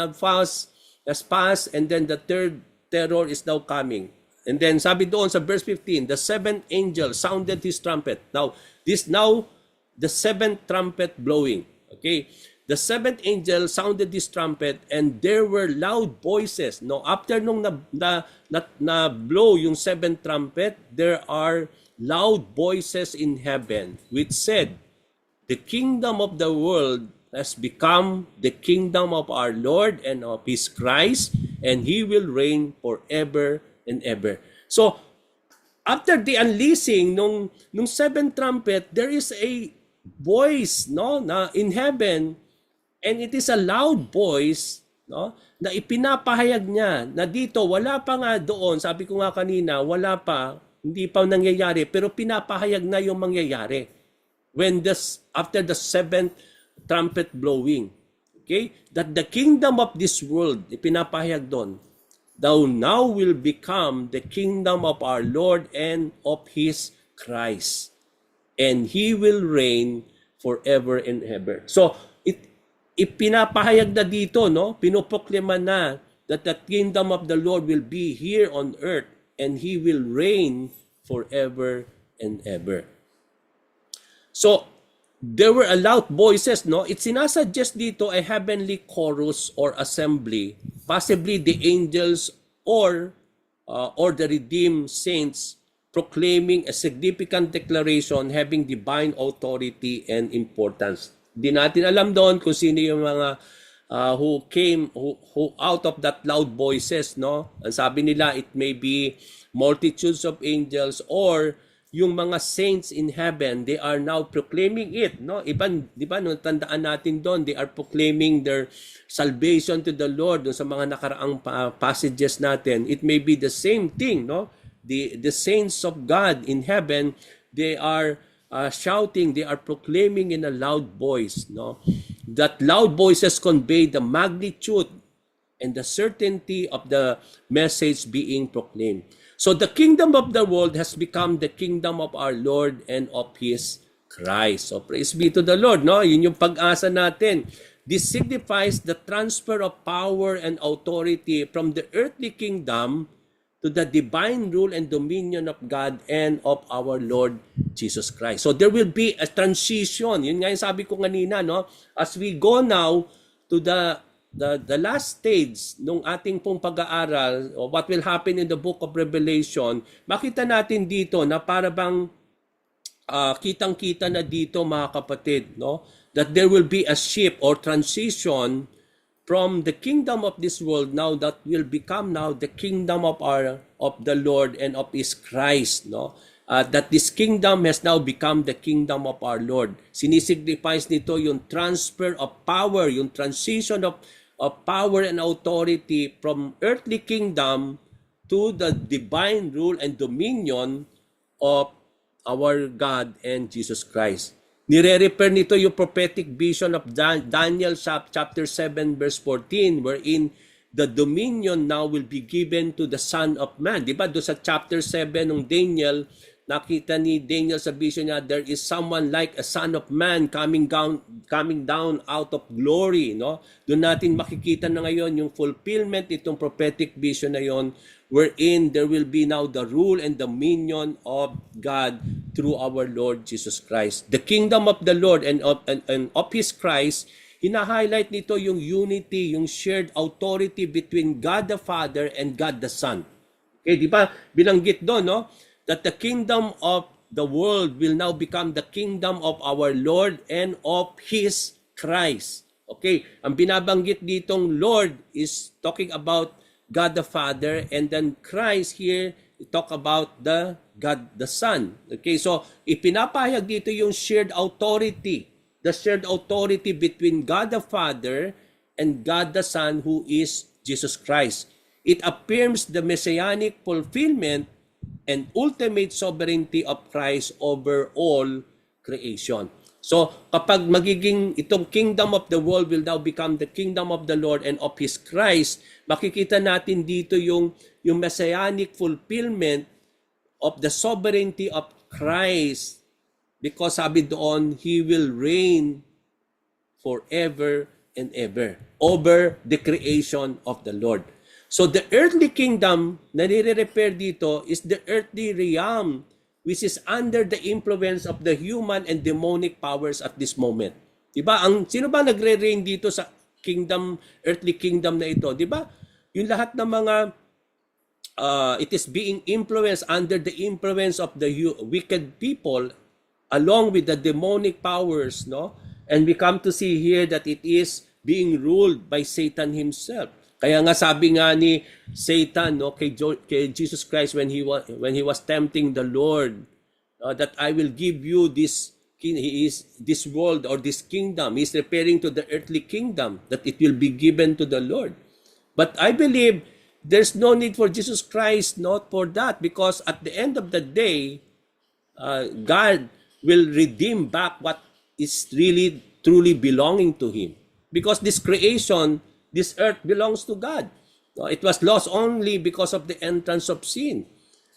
passed and then the third terror is now coming. And then sabi doon sa verse 15, the seventh angel sounded his trumpet. Now the seventh trumpet blowing. Okay? The seventh angel sounded this trumpet and there were loud voices. No, after nung na blow yung seventh trumpet, there are loud voices in heaven which said, "The kingdom of the world has become the kingdom of our Lord and of his Christ, and he will reign forever and ever." So, after the unleashing nung seventh trumpet, there is a voice, no, na in heaven, and it is a loud voice, no, na ipinapahayag niya na dito wala pa nga doon, sabi ko nga kanina, wala pa, hindi pa nangyayari, pero pinapahayag na yung mangyayari when after the seventh trumpet blowing. Okay? That the kingdom of this world, ipinapahayag doon, thou now will become the kingdom of our Lord and of his Christ, and he will reign forever and ever. So, ipinapahayag na dito, no? Pinoproklima na that the kingdom of the Lord will be here on earth and he will reign forever and ever. So, there were loud voices, no? It sinasuggest dito a heavenly chorus or assembly, possibly the angels or the redeemed saints proclaiming a significant declaration having divine authority and importance. Di natin alam doon kung sino yung mga who out of that loud voices, no? Ang sabi nila, it may be multitudes of angels or yung mga saints in heaven, they are now proclaiming it, no? Iban, di ba, no, tandaan natin doon, they are proclaiming their salvation to the Lord doon sa mga nakaraang passages natin. It may be the same thing, no? The saints of God in heaven, they are shouting, they are proclaiming in a loud voice, no? That loud voices convey the magnitude and the certainty of the message being proclaimed. So the kingdom of the world has become the kingdom of our Lord and of his Christ. So praise be to the Lord, no? Yun yung pag-asa natin. This signifies the transfer of power and authority from the earthly kingdom to the divine rule and dominion of God and of our Lord Jesus Christ. So there will be a transition. Yun nga yung sabi ko kanina, no? As we go now to the last stage nung ating pong pag-aaral, or what will happen in the book of Revelation, makita natin dito na para bang kitang-kita na dito, mga kapatid, no? That there will be a shift or transition from the kingdom of this world now that will become now the kingdom of the Lord and of his Christ, no? That this kingdom has now become the kingdom of our Lord. Sinisignifies nito yung transfer of power, yung transition of power and authority from earthly kingdom to the divine rule and dominion of our God and Jesus Christ. Nire-refer nito yung prophetic vision of Daniel chapter 7 verse 14 wherein the dominion now will be given to the Son of Man. Diba? Doon sa chapter 7 ng Daniel, nakita ni Daniel sa vision niya, there is someone like a Son of Man coming down out of glory. No? Doon natin makikita na ngayon yung fulfillment itong prophetic vision na yon, wherein there will be now the rule and dominion of God through our Lord Jesus Christ. The kingdom of the Lord and of his Christ, hina-highlight nito yung unity, yung shared authority between God the Father and God the Son. Okay, di ba? Binanggit doon, no? That the kingdom of the world will now become the kingdom of our Lord and of his Christ. Okay, ang binabanggit ditong Lord is talking about God the Father, and then Christ here, talk about the God the Son. Okay, so ipinapahayag dito yung shared authority, the shared authority between God the Father and God the Son, who is Jesus Christ. It affirms the messianic fulfillment and ultimate sovereignty of Christ over all creation. So, kapag magiging itong kingdom of the world will now become the kingdom of the Lord and of his Christ, makikita natin dito yung messianic fulfillment of the sovereignty of Christ, because sabi doon, he will reign forever and ever over the creation of the Lord. So the earthly kingdom na nire-refer dito is the earthly realm which is under the influence of the human and demonic powers at this moment. Diba? Sino ba nagre-reign dito sa kingdom, earthly kingdom na ito? Diba? Yung lahat ng mga it is being influenced under the influence of the wicked people along with the demonic powers, no? And we come to see here that it is being ruled by Satan himself. Kaya nga sabi nga ni Satan, no, kay Jesus Christ when he was tempting the Lord, that I will give you this world or this kingdom. He's referring to the earthly kingdom, that it will be given to the Lord. But I believe there's no need for Jesus Christ not for that, because at the end of the day, God will redeem back what is really truly belonging to Him. Because this creation, this earth belongs to God. It was lost only because of the entrance of sin.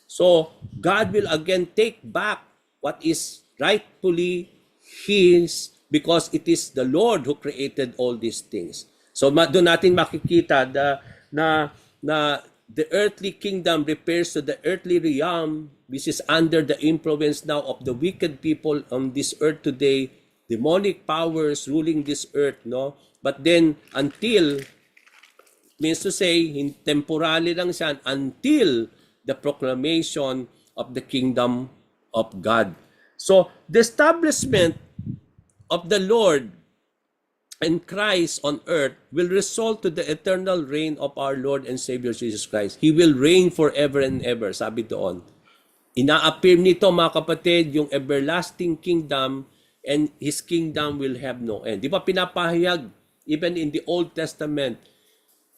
So God will again take back what is rightfully His, because it is the Lord who created all these things. So doon natin makikita na the earthly kingdom refers to the earthly realm, which is under the influence now of the wicked people on this earth today, demonic powers ruling this earth, no? But then until, means to say, temporarily lang siya, until the proclamation of the kingdom of God. So the establishment of the Lord and Christ on earth will result to the eternal reign of our Lord and Savior Jesus Christ. He will reign forever and ever, sabi doon. Ina-appear nito, mga kapatid, yung everlasting kingdom, and His kingdom will have no end. Di ba pinapahayag, even in the Old Testament,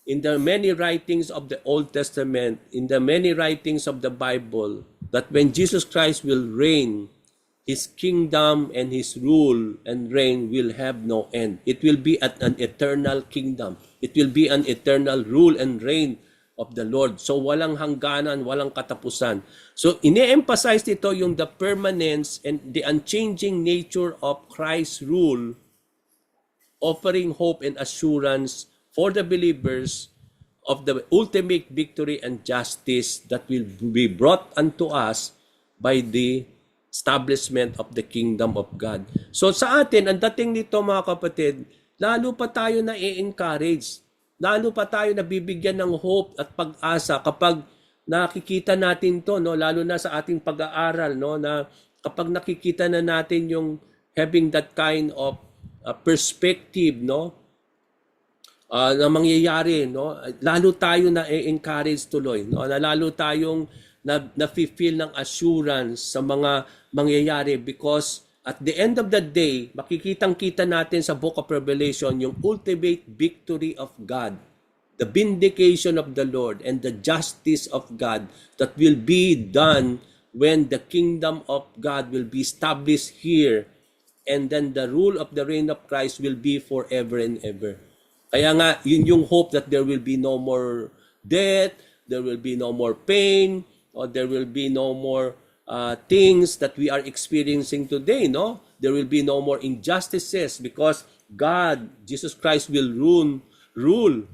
in the many writings of the Old Testament, in the many writings of the Bible, that when Jesus Christ will reign, His kingdom and His rule and reign will have no end. It will be an eternal kingdom. It will be an eternal rule and reign of the Lord. So walang hangganan, walang katapusan. So ine-emphasize nito yung the permanence and the unchanging nature of Christ's rule, offering hope and assurance for the believers of the ultimate victory and justice that will be brought unto us by the establishment of the kingdom of God. So sa atin, ang dating nito, mga kapatid, lalo pa tayo na i-encourage, lalo pa tayo nabibigyan ng hope at pag-asa kapag nakikita natin to, no? Lalo na sa ating pag-aaral, no? Na kapag nakikita na natin yung having that kind of perspective, no? Na mangyayari, no? Lalo tayo na i-encourage tuloy, no? Na lalo tayong na-feel ng assurance sa mga mangyayari, because at the end of the day, makikitang-kita natin sa Book of Revelation yung ultimate victory of God, the vindication of the Lord, and the justice of God that will be done when the kingdom of God will be established here, and then the rule of the reign of Christ will be forever and ever. Kaya nga, yun yung hope that there will be no more death, there will be no more pain, or there will be no more things that we are experiencing today, no? There will be no more injustices, because God, Jesus Christ, will rule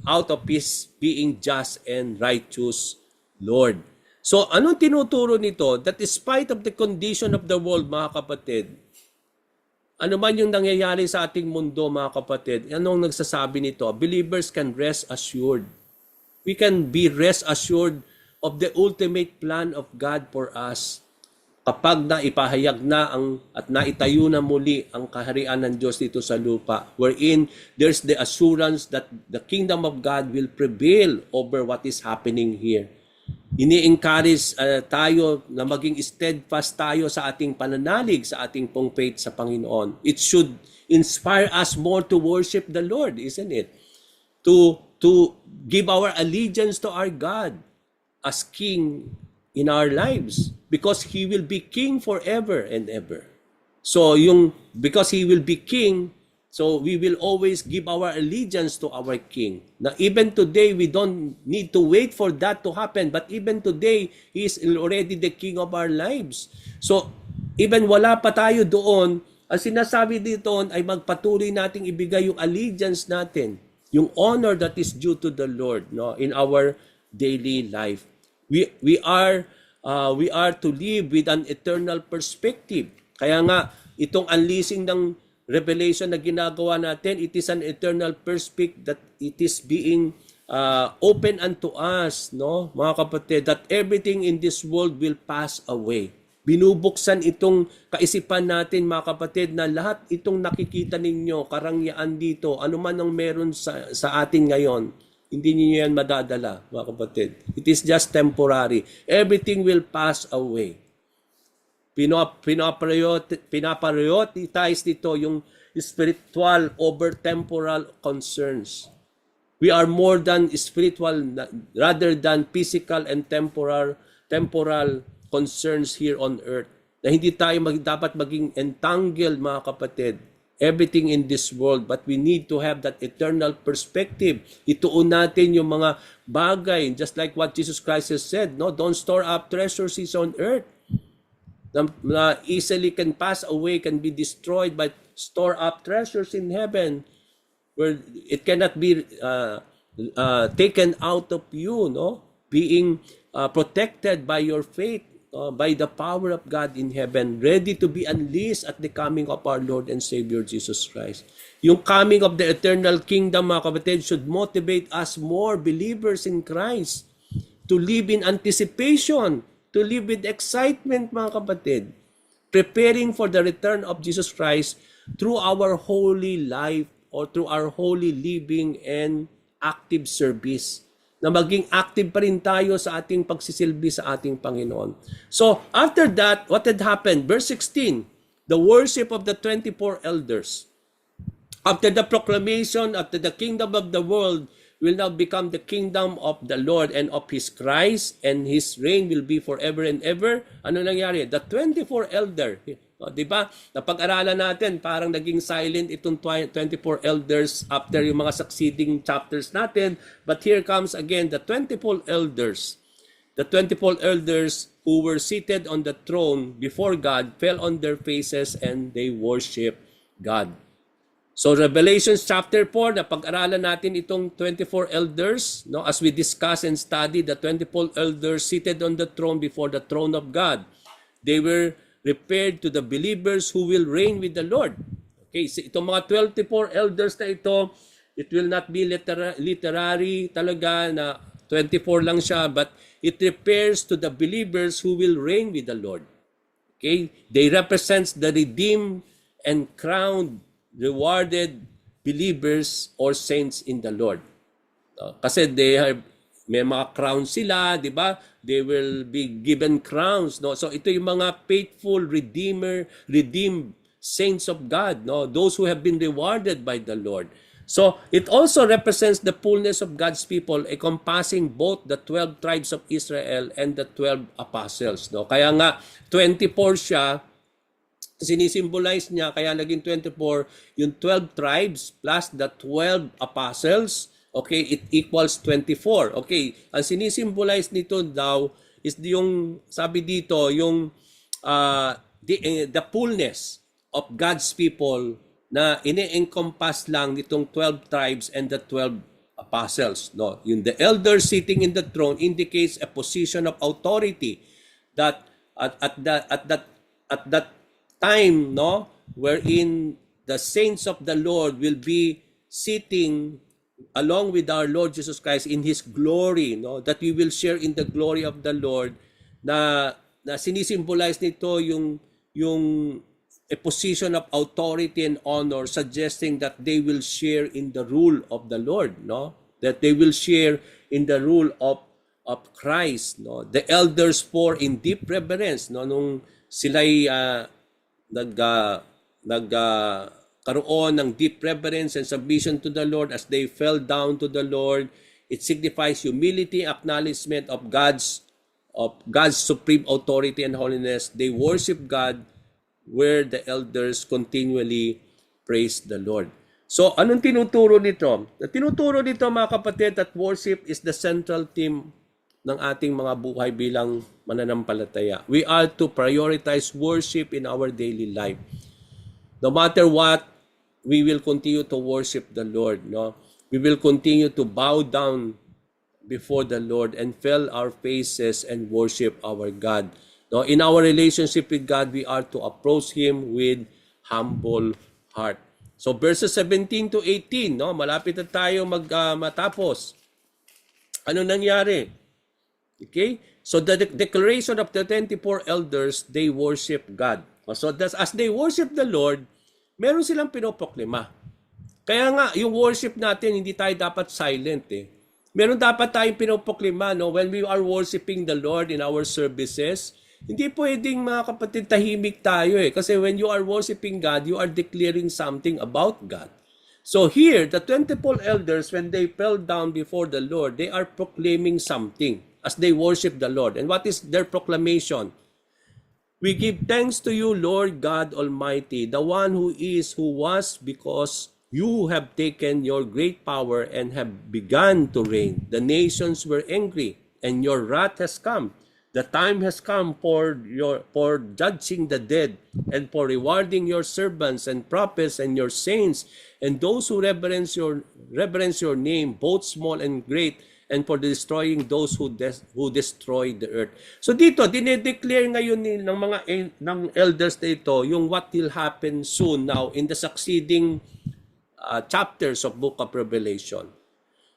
out of His being just and righteous Lord. So, anong tinuturo nito? That despite of the condition of the world, mga kapatid, ano man yung nangyayari sa ating mundo, mga kapatid, anong nagsasabi nito? Believers can rest assured. We can be rest assured of the ultimate plan of God for us kapag naipahayag na at naitayo na muli ang kaharian ng Diyos dito sa lupa, wherein there's the assurance that the kingdom of God will prevail over what is happening here. Ini-encourage tayo na maging steadfast tayo sa ating pananalig, sa ating pong faith sa Panginoon. It should inspire us more to worship the Lord, isn't it? To give our allegiance to our God as King in our lives, because He will be King forever and ever. So because He will be King, so we will always give our allegiance to our King. Now even today, we don't need to wait for that to happen, but even today, He is already the King of our lives. So even wala pa tayo doon, ang sinasabi dito ay magpatuloy nating ibigay yung allegiance natin, yung honor that is due to the Lord, no, in our daily life. We are we are to live with an eternal perspective. Kaya nga, itong unleashing ng revelation na ginagawa natin, it is an eternal perspective that it is being open unto us, no, mga kapatid, that everything in this world will pass away. Binubuksan itong kaisipan natin, mga kapatid, na lahat itong nakikita ninyo, karangyaan dito, ano man ang meron sa atin ngayon, hindi niyo yan madadala, mga kapatid. It is just temporary. Everything will pass away. Pinaprioritize dito yung spiritual over temporal concerns. We are more than spiritual rather than physical and temporal concerns here on earth. Na hindi tayo dapat maging entangled, mga kapatid, everything in this world, but we need to have that eternal perspective. Ituon natin yung mga bagay, just like what Jesus Christ has said, no, don't store up treasures on earth na easily can pass away, can be destroyed, but store up treasures in heaven where it cannot be taken out of you, no, being protected by your faith, by the power of God in heaven, ready to be unleashed at the coming of our Lord and Savior Jesus Christ. Yung coming of the eternal kingdom, mga kapatid, should motivate us more believers in Christ to live in anticipation, to live with excitement, mga kapatid, preparing for the return of Jesus Christ through our holy life or through our holy living and active service. Na maging active pa rin tayo sa ating pagsisilbi sa ating Panginoon. So, after that, what had happened? Verse 16, the worship of the 24 elders. After the proclamation, after the kingdom of the world will now become the kingdom of the Lord and of His Christ, and His reign will be forever and ever. Ano nangyari? The 24 elder, di ba? Napag-aralan natin, parang naging silent itong 24 elders after yung mga succeeding chapters natin. But here comes again the 24 elders. The 24 elders who were seated on the throne before God fell on their faces and they worship God. So Revelation chapter 4, napag-aralan natin itong 24 elders, no, as we discuss and study the 24 elders seated on the throne before the throne of God. They were referred to the believers who will reign with the Lord. Okay, so itong mga 24 elders na ito, it will not be literary talaga na 24 lang siya, but it refers to the believers who will reign with the Lord. Okay, they represent the redeemed and crowned, rewarded believers or saints in the Lord. Kasi may mga crowns sila, di ba? They will be given crowns, no? So ito yung mga faithful redeemed saints of God, no? Those who have been rewarded by the Lord. So it also represents the fullness of God's people, encompassing both the 12 tribes of Israel and the 12 apostles, no? Kaya nga 24 siya, sinisimbolize niya, kaya naging 24, yung 12 tribes plus the 12 apostles, okay, it equals 24. Okay, ang sinisimbolize nito daw is yung, sabi dito, yung the fullness of God's people na ini-encompass lang nitong 12 tribes and the 12 apostles. No? Yung the elder sitting in the throne indicates a position of authority that at that time, no, wherein the saints of the Lord will be sitting along with our Lord Jesus Christ in His glory, no, that we will share in the glory of the Lord, na sinisimbolize nito yung a position of authority and honor, suggesting that they will share in the rule of the Lord, no, that they will share in the rule of Christ, no. The elders pour in deep reverence, no, nung sila'y nagkaroon ng deep reverence and submission to the Lord as they fell down to the Lord. It signifies humility, acknowledgement of God's supreme authority and holiness. They worship God where the elders continually praise the Lord. So, anong tinuturo nito? Tinuturo nito, mga kapatid, that worship is the central theme ng ating mga buhay bilang mananampalataya. We are to prioritize worship in our daily life. No matter what, we will continue to worship the Lord. No, we will continue to bow down before the Lord and fell our faces and worship our God. No, in our relationship with God, we are to approach Him with humble heart. So verses 17 to 18, no, malapit na tayo matapos. Ano nangyari? Okay? So the declaration of the 24 elders, they worship God. So as they worship the Lord, meron silang pinoproklima. Kaya nga, yung worship natin, hindi tayo dapat silent eh. Meron dapat tayong pinoproklima, no? When we are worshiping the Lord in our services, hindi pwedeng mga kapatid tahimik tayo eh. Kasi when you are worshiping God, you are declaring something about God. So here, the 24 elders, when they fell down before the Lord, they are proclaiming something as they worship the Lord. And what is their proclamation? We give thanks to you, Lord God Almighty, the one who is, who was, because you have taken your great power and have begun to reign. The nations were angry, and your wrath has come. The time has come for judging the dead and for rewarding your servants and prophets and your saints and those who reverence your name, both small and great, and for destroying those who destroy the earth. So dito, dinedeclare ngayon ng elders dito yung what will happen soon now in the succeeding chapters of Book of Revelation.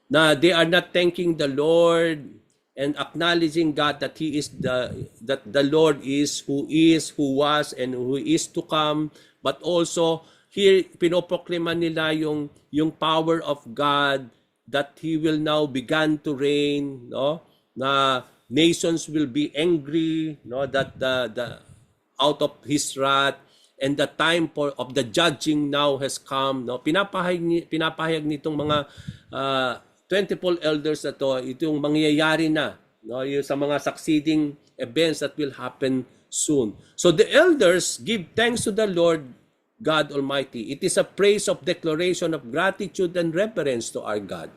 Na they are not thanking the Lord and acknowledging God that that the Lord is, who was, and who is to come. But also, here, pinoproklima nila yung power of God, that He will now begin to reign, no? Na nations will be angry, no? That the out of His wrath, and the time of the judging now has come, no? Pinapahayag nitong mga 24 elders na to, itong mangyayari na, no, yung sa mga succeeding events that will happen soon. So the elders give thanks to the Lord God Almighty. It is a praise of declaration of gratitude and reverence to our God.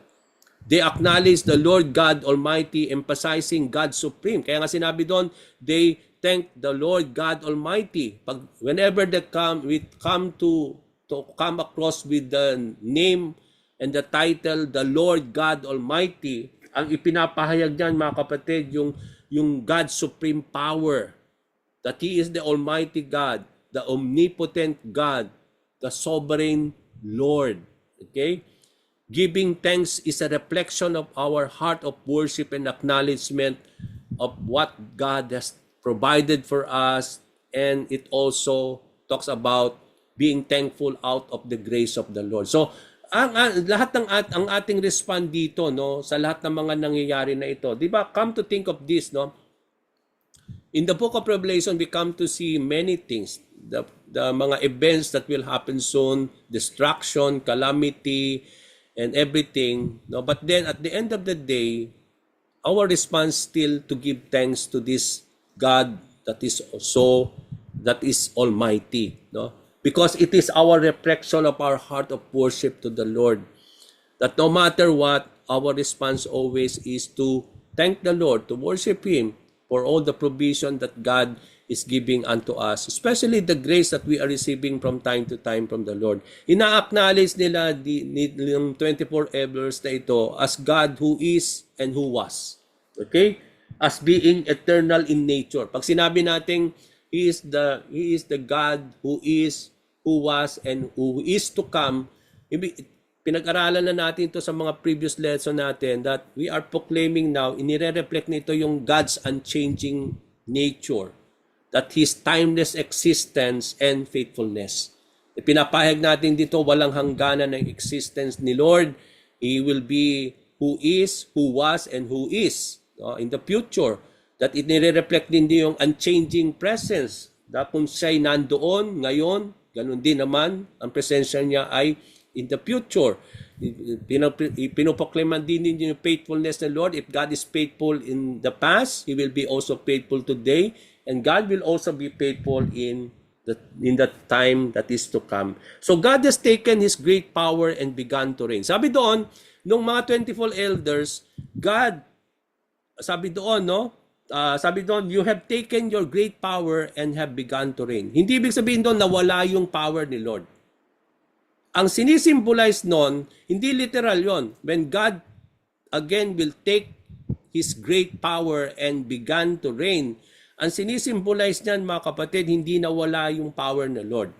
They acknowledge the Lord God Almighty, emphasizing God supreme. Kaya nga sinabi doon, they thank the Lord God Almighty. Whenever they come across with the name and the title, the Lord God Almighty, ang ipinapahayag niyan, mga kapatid, yung God's supreme power, that He is the Almighty God, the omnipotent God, the sovereign Lord. Okay? Giving thanks is a reflection of our heart of worship and acknowledgement of what God has provided for us, and it also talks about being thankful out of the grace of the Lord. So, ang ating respond dito, no, sa lahat ng mga nangyayari na ito, di ba, come to think of this, no, in the book of Revelation, we come to see many things, the mga events that will happen soon, destruction, calamity, and everything, no, but then at the end of the day, our response still to give thanks to this God that is Almighty, no. Because it is our reflection of our heart of worship to the Lord. That no matter what, our response always is to thank the Lord, to worship Him for all the provision that God is giving unto us. Especially the grace that we are receiving from time to time from the Lord. Ina-acknowledge nila yung 24 elders na ito as God who is and who was. Okay? As being eternal in nature. Pag sinabi natin, He is the God who is, who was, and who is to come. Pinag-aralan na natin ito sa mga previous lesson natin that we are proclaiming now, inire-reflect nito yung God's unchanging nature, that His timeless existence and faithfulness. Pinapahayag natin dito walang hangganan ng existence ni Lord. He will be who is, who was, and who is in the future. That it nire-reflect din yung unchanging presence. Dahil kung siya'y nandoon ngayon, ganun din naman, ang presensya niya ay in the future. Pinoproklaman din yung faithfulness ng Lord. If God is faithful in the past, He will be also faithful today. And God will also be faithful in the time that is to come. So God has taken His great power and begun to reign. Sabi doon, nung mga 24 elders, God, sabi doon, you have taken your great power and have begun to reign. Hindi ibig sabihin doon na wala yung power ni Lord. Ang sinisimbolize noon, hindi literal yon. When God again will take His great power and began to reign. Ang sinisimbolize niyan, mga kapatid, hindi nawala yung power ng Lord.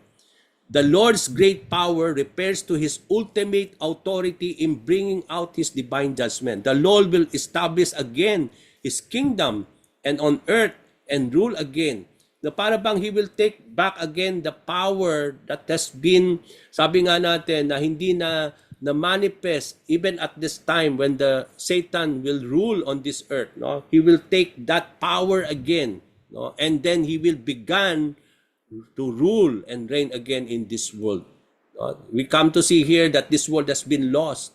The Lord's great power refers to His ultimate authority in bringing out His divine judgment. The Lord will establish again His kingdom and on earth and rule again. Na para bang He will take back again the power that has been, sabi nga natin, na hindi na manifest even at this time when the Satan will rule on this earth. No? He will take that power again. No? And then He will begin to rule and reign again in this world. We come to see here that this world has been lost.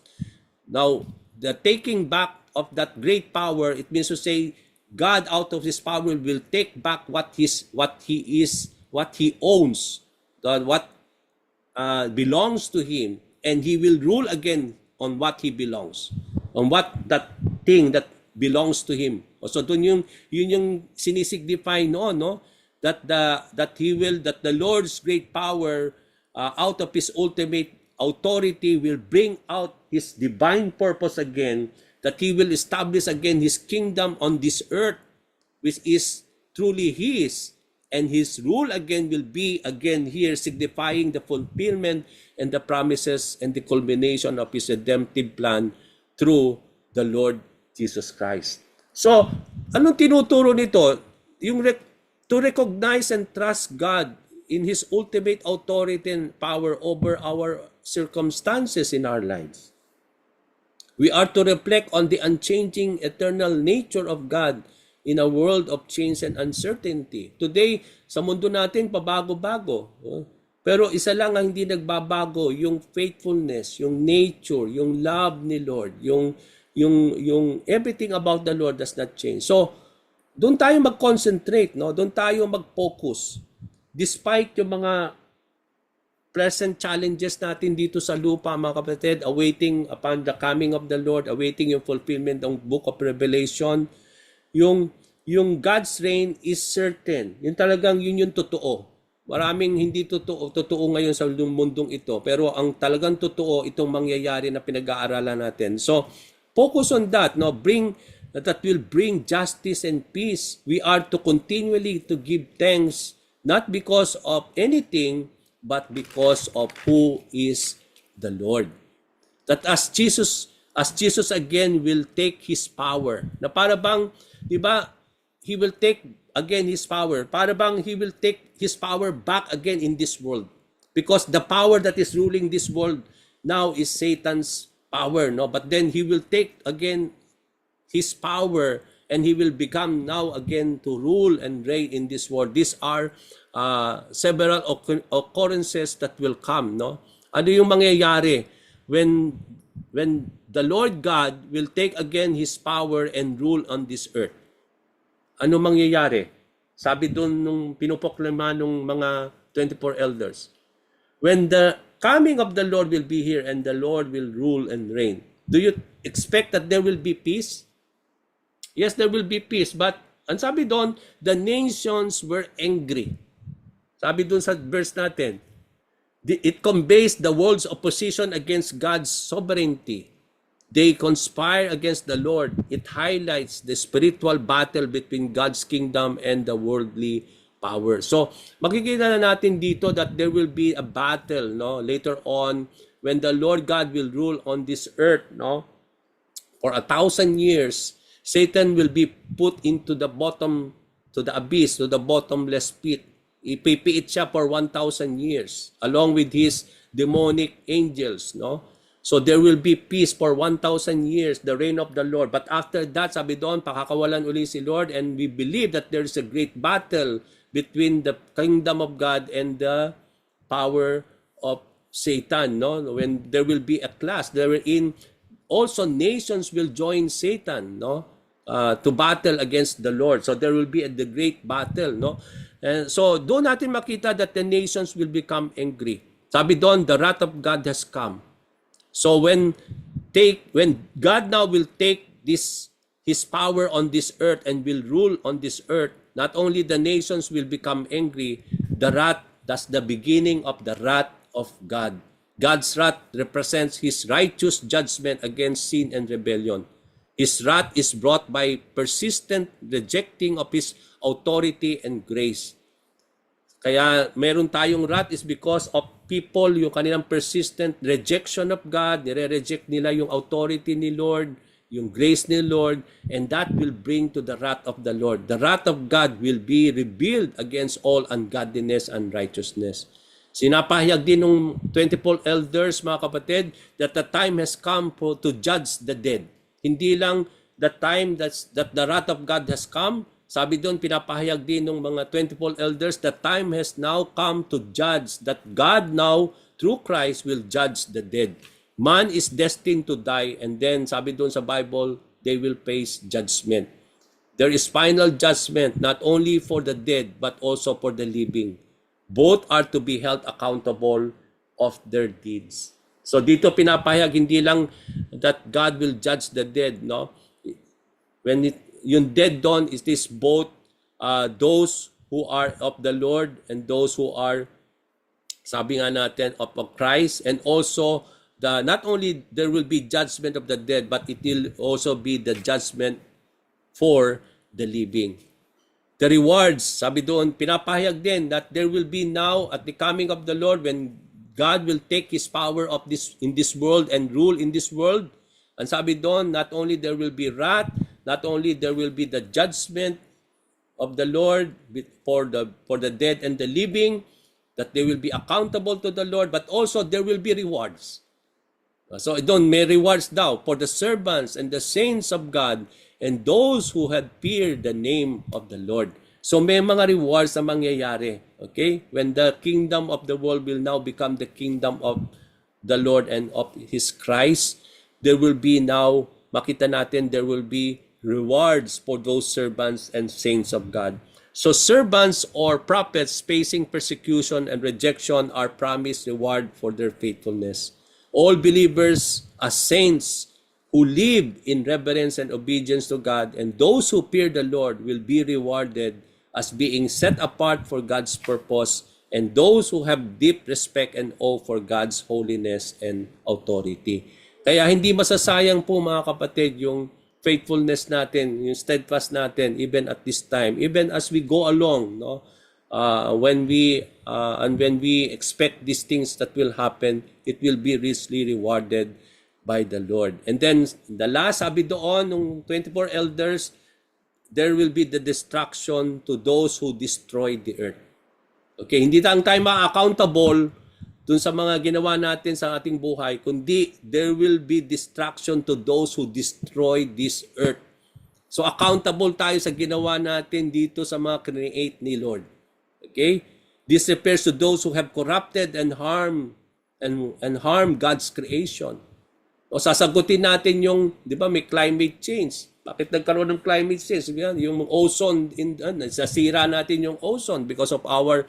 Now, the taking back of that great power, it means to say God out of His power will take back what He is, what He owns, what belongs to Him, and He will rule again on what He belongs, on what that thing that belongs to Him. So yun yung sinisignify noon, no? That the Lord's great power out of His ultimate authority will bring out His divine purpose again, that He will establish again His kingdom on this earth, which is truly His, and His rule again will be again here, signifying the fulfillment and the promises and the culmination of His redemptive plan through the Lord Jesus Christ. So, anong tinuturo nito? To recognize and trust God in His ultimate authority and power over our circumstances in our lives. We are to reflect on the unchanging eternal nature of God in a world of change and uncertainty. Today, sa mundo natin, pabago-bago. Pero isa lang ang hindi nagbabago, yung faithfulness, yung nature, yung love ni Lord, yung everything about the Lord does not change. So, doon tayo mag-concentrate, no? Doon tayo mag-focus. Despite yung mga present challenges natin dito sa lupa, mga kapatid, awaiting upon the coming of the Lord, awaiting yung fulfillment ng Book of Revelation, yung God's reign is certain. Yun talagang yun yung totoo. Maraming hindi totoo ngayon sa mundong ito. Pero ang talagang totoo, itong mangyayari na pinag-aaralan natin. So, focus on that, no? That will bring justice and peace. We are to continually to give thanks, not because of anything, but because of who is the Lord. That as Jesus again will take His power. Na para bang, di ba, He will take again His power. Para bang He will take His power back again in this world. Because the power that is ruling this world now is Satan's power, no? But then He will take again His power, and He will become now again to rule and reign in this world. These are several occurrences that will come, no? Ano yung mangyayari when the Lord God will take again His power and rule on this earth? Ano mangyayari? Sabi doon nung pinupoklama nung mga 24 elders. When the coming of the Lord will be here and the Lord will rule and reign, do you expect that there will be peace? Yes, there will be peace, but ang sabi doon, the nations were angry. Sabi doon sa verse natin, it conveys the world's opposition against God's sovereignty. They conspire against the Lord. It highlights the spiritual battle between God's kingdom and the worldly power. So, makikita na natin dito that there will be a battle, no, later on when the Lord God will rule on this earth, no, for 1,000 years. Satan will be put into the bottom, to the abyss, to the bottomless pit. Ipipiit siya for 1,000 years along with his demonic angels, no? So there will be peace for 1,000 years, the reign of the Lord. But after that, sabi doon, pakakawalan uli si Lord, and we believe that there is a great battle between the kingdom of God and the power of Satan, no? When there will be a clash, wherein also nations will join Satan, no? To battle against the Lord. So there will be the great battle, no? And so doon natin makita that the nations will become angry. Sabi doon, the wrath of God has come. So when God now will take His power on this earth and will rule on this earth, not only the nations will become angry, the wrath, that's the beginning of the wrath of God. God's wrath represents His righteous judgment against sin and rebellion. His wrath is brought by persistent rejecting of His authority and grace. Kaya meron tayong wrath is because of people, yung kanilang persistent rejection of God, nire-reject nila yung authority ni Lord, yung grace ni Lord, and that will bring to the wrath of the Lord. The wrath of God will be revealed against all ungodliness and righteousness. Sinapahayag din ng 24 elders, mga kapatid, that the time has come to judge the dead. Hindi lang the time that the wrath of God has come. Sabi doon, pinapahayag din ng mga 24 elders, the time has now come to judge, that God now, through Christ, will judge the dead. Man is destined to die, and then, sabi doon sa Bible, they will face judgment. There is final judgment, not only for the dead, but also for the living. Both are to be held accountable of their deeds. So dito pinapahayag, hindi lang that God will judge the dead, no? Yung dead doon is this both those who are of the Lord and those who are, sabi nga natin, of Christ, and also not only there will be judgment of the dead, but it will also be the judgment for the living. The rewards, sabi doon, pinapahayag din that there will be now at the coming of the Lord when God will take His power of this in this world and rule in this world. And sabi doon, not only there will be wrath, not only there will be the judgment of the Lord for the dead and the living, that they will be accountable to the Lord, but also there will be rewards. So doon may rewards daw for the servants and the saints of God and those who had feared the name of the Lord. So may mga rewards na mangyayari. Okay? When the kingdom of the world will now become the kingdom of the Lord and of His Christ, there will be now, makita natin, there will be rewards for those servants and saints of God. So servants or prophets facing persecution and rejection are promised reward for their faithfulness. All believers as saints who live in reverence and obedience to God, and those who fear the Lord will be rewarded as being set apart for God's purpose, and those who have deep respect and awe for God's holiness and authority. Kaya hindi masasayang po, mga kapatid, yung faithfulness natin, yung steadfast natin, even at this time, even as we go along, no? When we expect these things that will happen, it will be richly rewarded by the Lord. And then the last, sabi doon ng 24 elders, there will be the destruction to those who destroy the earth. Okay, hindi lang tayo ma-accountable dun sa mga ginawa natin sa ating buhay, kundi there will be destruction to those who destroy this earth. So accountable tayo sa ginawa natin dito sa mga create ni Lord. Okay? This refers to those who have corrupted and harmed God's creation. O sasagutin natin yung, di ba, may climate change. Bakit nagkaroon ng climate change? Yung ozone, nasira natin yung ozone because of our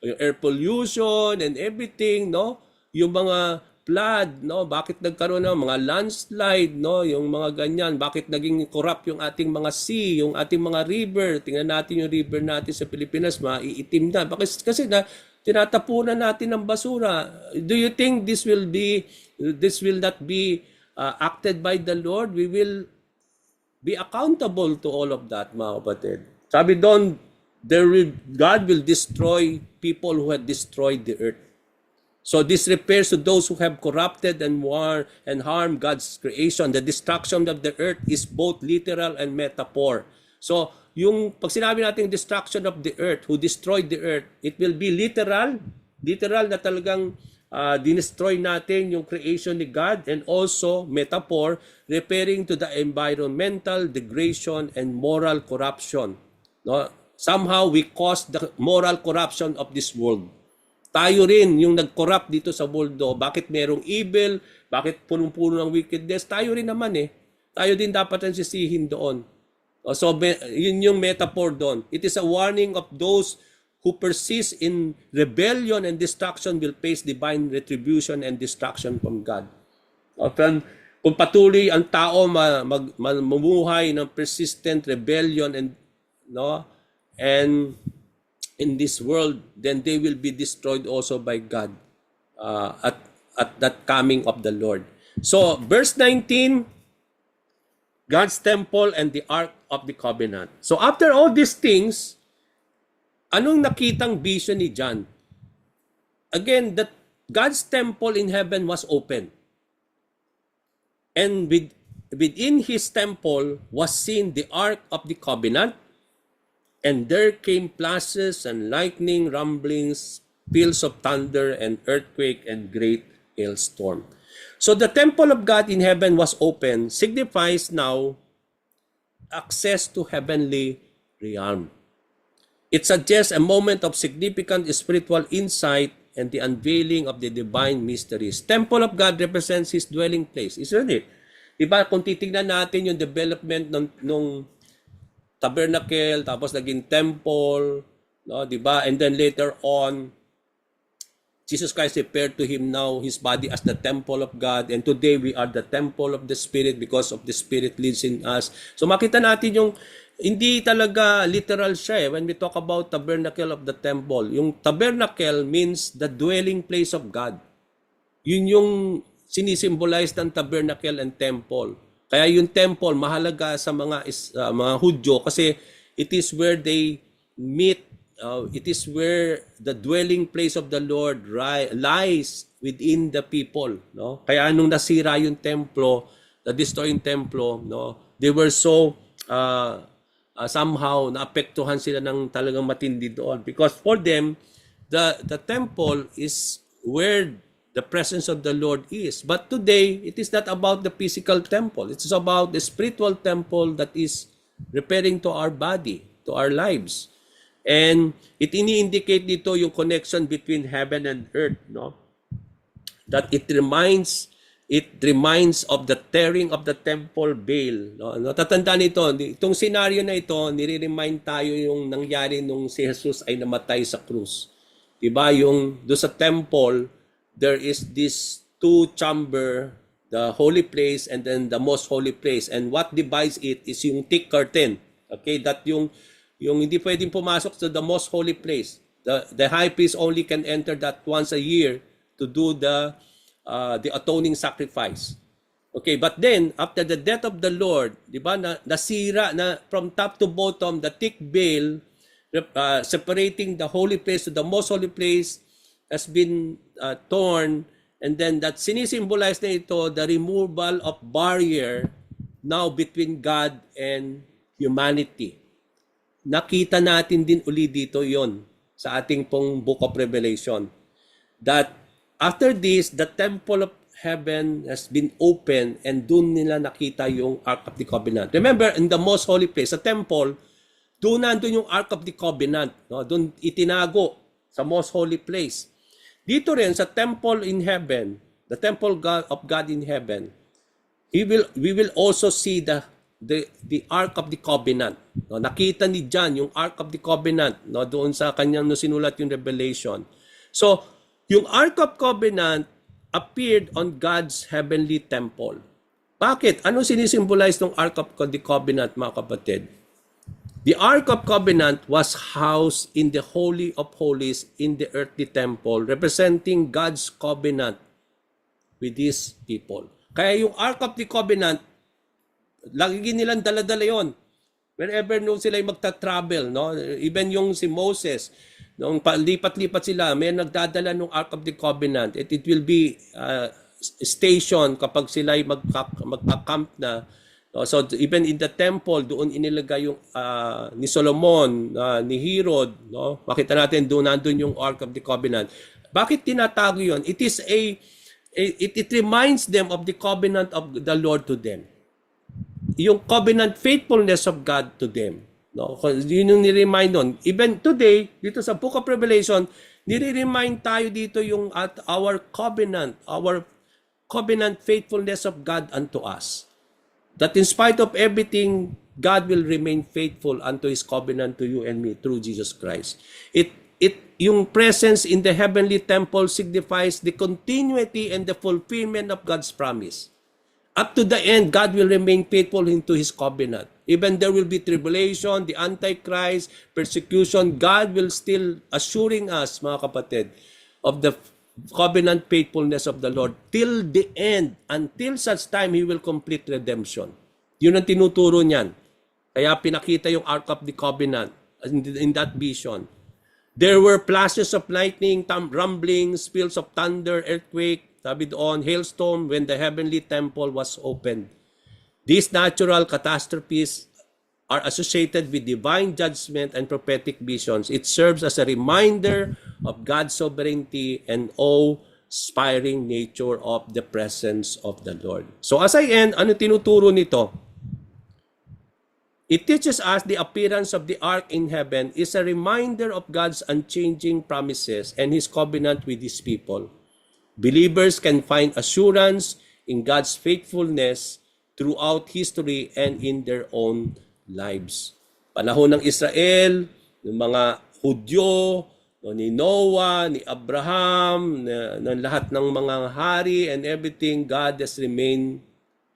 air pollution and everything, no? Yung mga flood, no? Bakit nagkaroon ng mga landslide, no? Yung mga ganyan, bakit naging corrupt yung ating mga sea, yung ating mga river? Tingnan natin yung river natin sa Pilipinas, maiitim na. Bakit? Kasi tinatapunan natin ng basura. Do you think this will not be acted by the Lord? We will be accountable to all of that, mga kapatid. Sabi doon, God will destroy people who have destroyed the earth. So this refers to those who have corrupted and harmed God's creation. The destruction of the earth is both literal and metaphor. So yung pag sinabi natin destruction of the earth, who destroyed the earth, it will be literal na talagang dinestroy natin yung creation ni God, and also metaphor referring to the environmental degradation and moral corruption. No? Somehow we cause the moral corruption of this world. Tayo rin yung nag-corrupt dito sa mundo. Bakit merong evil? Bakit punong-puno ng wickedness? Tayo rin naman eh. Tayo din dapat ang sisihin doon. So yun yung metaphor doon. It is a warning of those who persist in rebellion and destruction will face divine retribution and destruction from God. Kung patuloy ang tao mamumuhay ng persistent rebellion and in this world, then they will be destroyed also by God at that coming of the Lord. So verse 19, God's temple and the Ark of the Covenant. So after all these things, anong nakitang vision ni John? Again, that God's temple in heaven was open. And within his temple was seen the Ark of the Covenant, and there came flashes and lightning, rumblings, peals of thunder, and earthquake, and great hailstorm. So the temple of God in heaven was open, signifies now access to heavenly realm. It suggests a moment of significant spiritual insight and the unveiling of the divine mysteries. Temple of God represents His dwelling place, isn't it? Diba, kung titignan natin yung development nung tabernacle, tapos naging temple, no, diba? And then later on, Jesus Christ referred to him now, his body, as the temple of God. And today, we are the temple of the Spirit because of the Spirit lives in us. So makita natin yung, hindi talaga literal siya eh. When we talk about tabernacle of the temple, yung tabernacle means the dwelling place of God. Yun yung sinisimbolize ng tabernacle and temple. Kaya yung temple, mahalaga sa mga Hudyo kasi it is where they meet. It is where the dwelling place of the Lord lies within the people, no? Kaya nung nasira yung templo, the destroying templo, no, they were so somehow naapektuhan sila ng talagang matindi doon because for them the temple is where the presence of the Lord is. But today it is not about the physical temple. It is about the spiritual temple that is referring to our body, to our lives. And it ini-indicate dito yung connection between heaven and earth, no? That it reminds of the tearing of the temple veil, no? Tatandaan ito, itong scenario na ito, nire-remind tayo yung nangyari nung si Jesus ay namatay sa krus. Diba? Yung do sa temple, there is this two chamber, the holy place and then the most holy place. And what divides it is yung thick curtain. Okay, that yung hindi pwedeng pumasok sa the most holy place. The high priest only can enter that once a year to do the atoning sacrifice. Okay, but then after the death of the Lord, di ba, nasira na from top to bottom the thick veil separating the holy place to the most holy place has been torn, and then that sinisimbolize na ito the removal of barrier now between God and humanity. Nakita natin din uli dito yon sa ating pong Book of Revelation. That after this, the temple of heaven has been opened and doon nila nakita yung Ark of the Covenant. Remember, in the most holy place, sa temple, doon nandun yung Ark of the Covenant. No? Doon itinago sa most holy place. Dito rin sa temple in heaven, the temple of God in heaven, we will also see the Ark of the Covenant. No, nakita ni John yung Ark of the Covenant, no, doon sa kanyang sinulat yung Revelation. So, yung Ark of Covenant appeared on God's heavenly temple. Bakit? Ano sinisimbolize ng Ark of the Covenant, mga kapatid? The Ark of Covenant was housed in the Holy of Holies in the earthly temple, representing God's covenant with His people. Kaya yung Ark of the Covenant, lagi nilang dala-dala yun. Whenever nung sila magta-travel, no? Even yung si Moses, nung lipat-lipat sila, may nagdadala ng Ark of the Covenant. It will be station kapag sila magka-camp na. No? So even in the temple, doon inilagay yung ni Solomon, ni Herod, no? Makita natin doon nandun yung Ark of the Covenant. Bakit tinatago yun? It reminds them of the covenant of the Lord to them. Yung covenant faithfulness of God to them. No? Yun yung niremind nun. Even today, dito sa Book of Revelation, nire-remind tayo dito yung at our covenant faithfulness of God unto us. That in spite of everything, God will remain faithful unto His covenant to you and me through Jesus Christ. Yung presence in the heavenly temple signifies the continuity and the fulfillment of God's promise. Up to the end, God will remain faithful into His covenant. Even there will be tribulation, the Antichrist, persecution, God will still assuring us, mga kapatid, of the covenant faithfulness of the Lord till the end, until such time He will complete redemption. Yun ang tinuturo niyan. Kaya pinakita yung Ark of the Covenant in that vision. There were flashes of lightning, rumblings, peals of thunder, earthquake, sabi doon, hailstorm when the heavenly temple was opened. These natural catastrophes are associated with divine judgment and prophetic visions. It serves as a reminder of God's sovereignty and awe-inspiring nature of the presence of the Lord. So as I end, ano tinuturo nito? It teaches us the appearance of the ark in heaven is a reminder of God's unchanging promises and His covenant with His people. Believers can find assurance in God's faithfulness throughout history and in their own lives. Panahon ng Israel, ng mga Hudyo, ni Noah, ni Abraham, ng lahat ng mga hari and everything, God has remained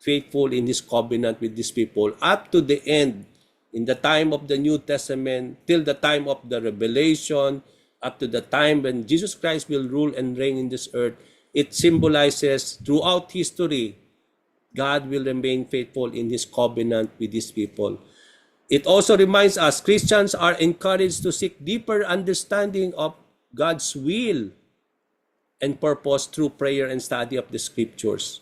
faithful in His covenant with His people up to the end, in the time of the New Testament, till the time of the Revelation, up to the time when Jesus Christ will rule and reign in this earth. It symbolizes throughout history, God will remain faithful in His covenant with His people. It also reminds us Christians are encouraged to seek deeper understanding of God's will and purpose through prayer and study of the scriptures.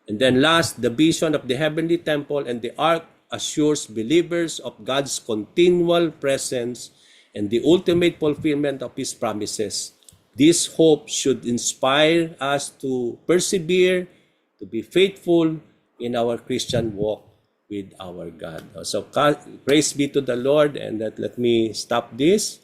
And then last, the vision of the heavenly temple and the ark assures believers of God's continual presence and the ultimate fulfillment of His promises. This hope should inspire us to persevere, to be faithful in our Christian walk with our God. So praise be to the Lord, and let me stop this.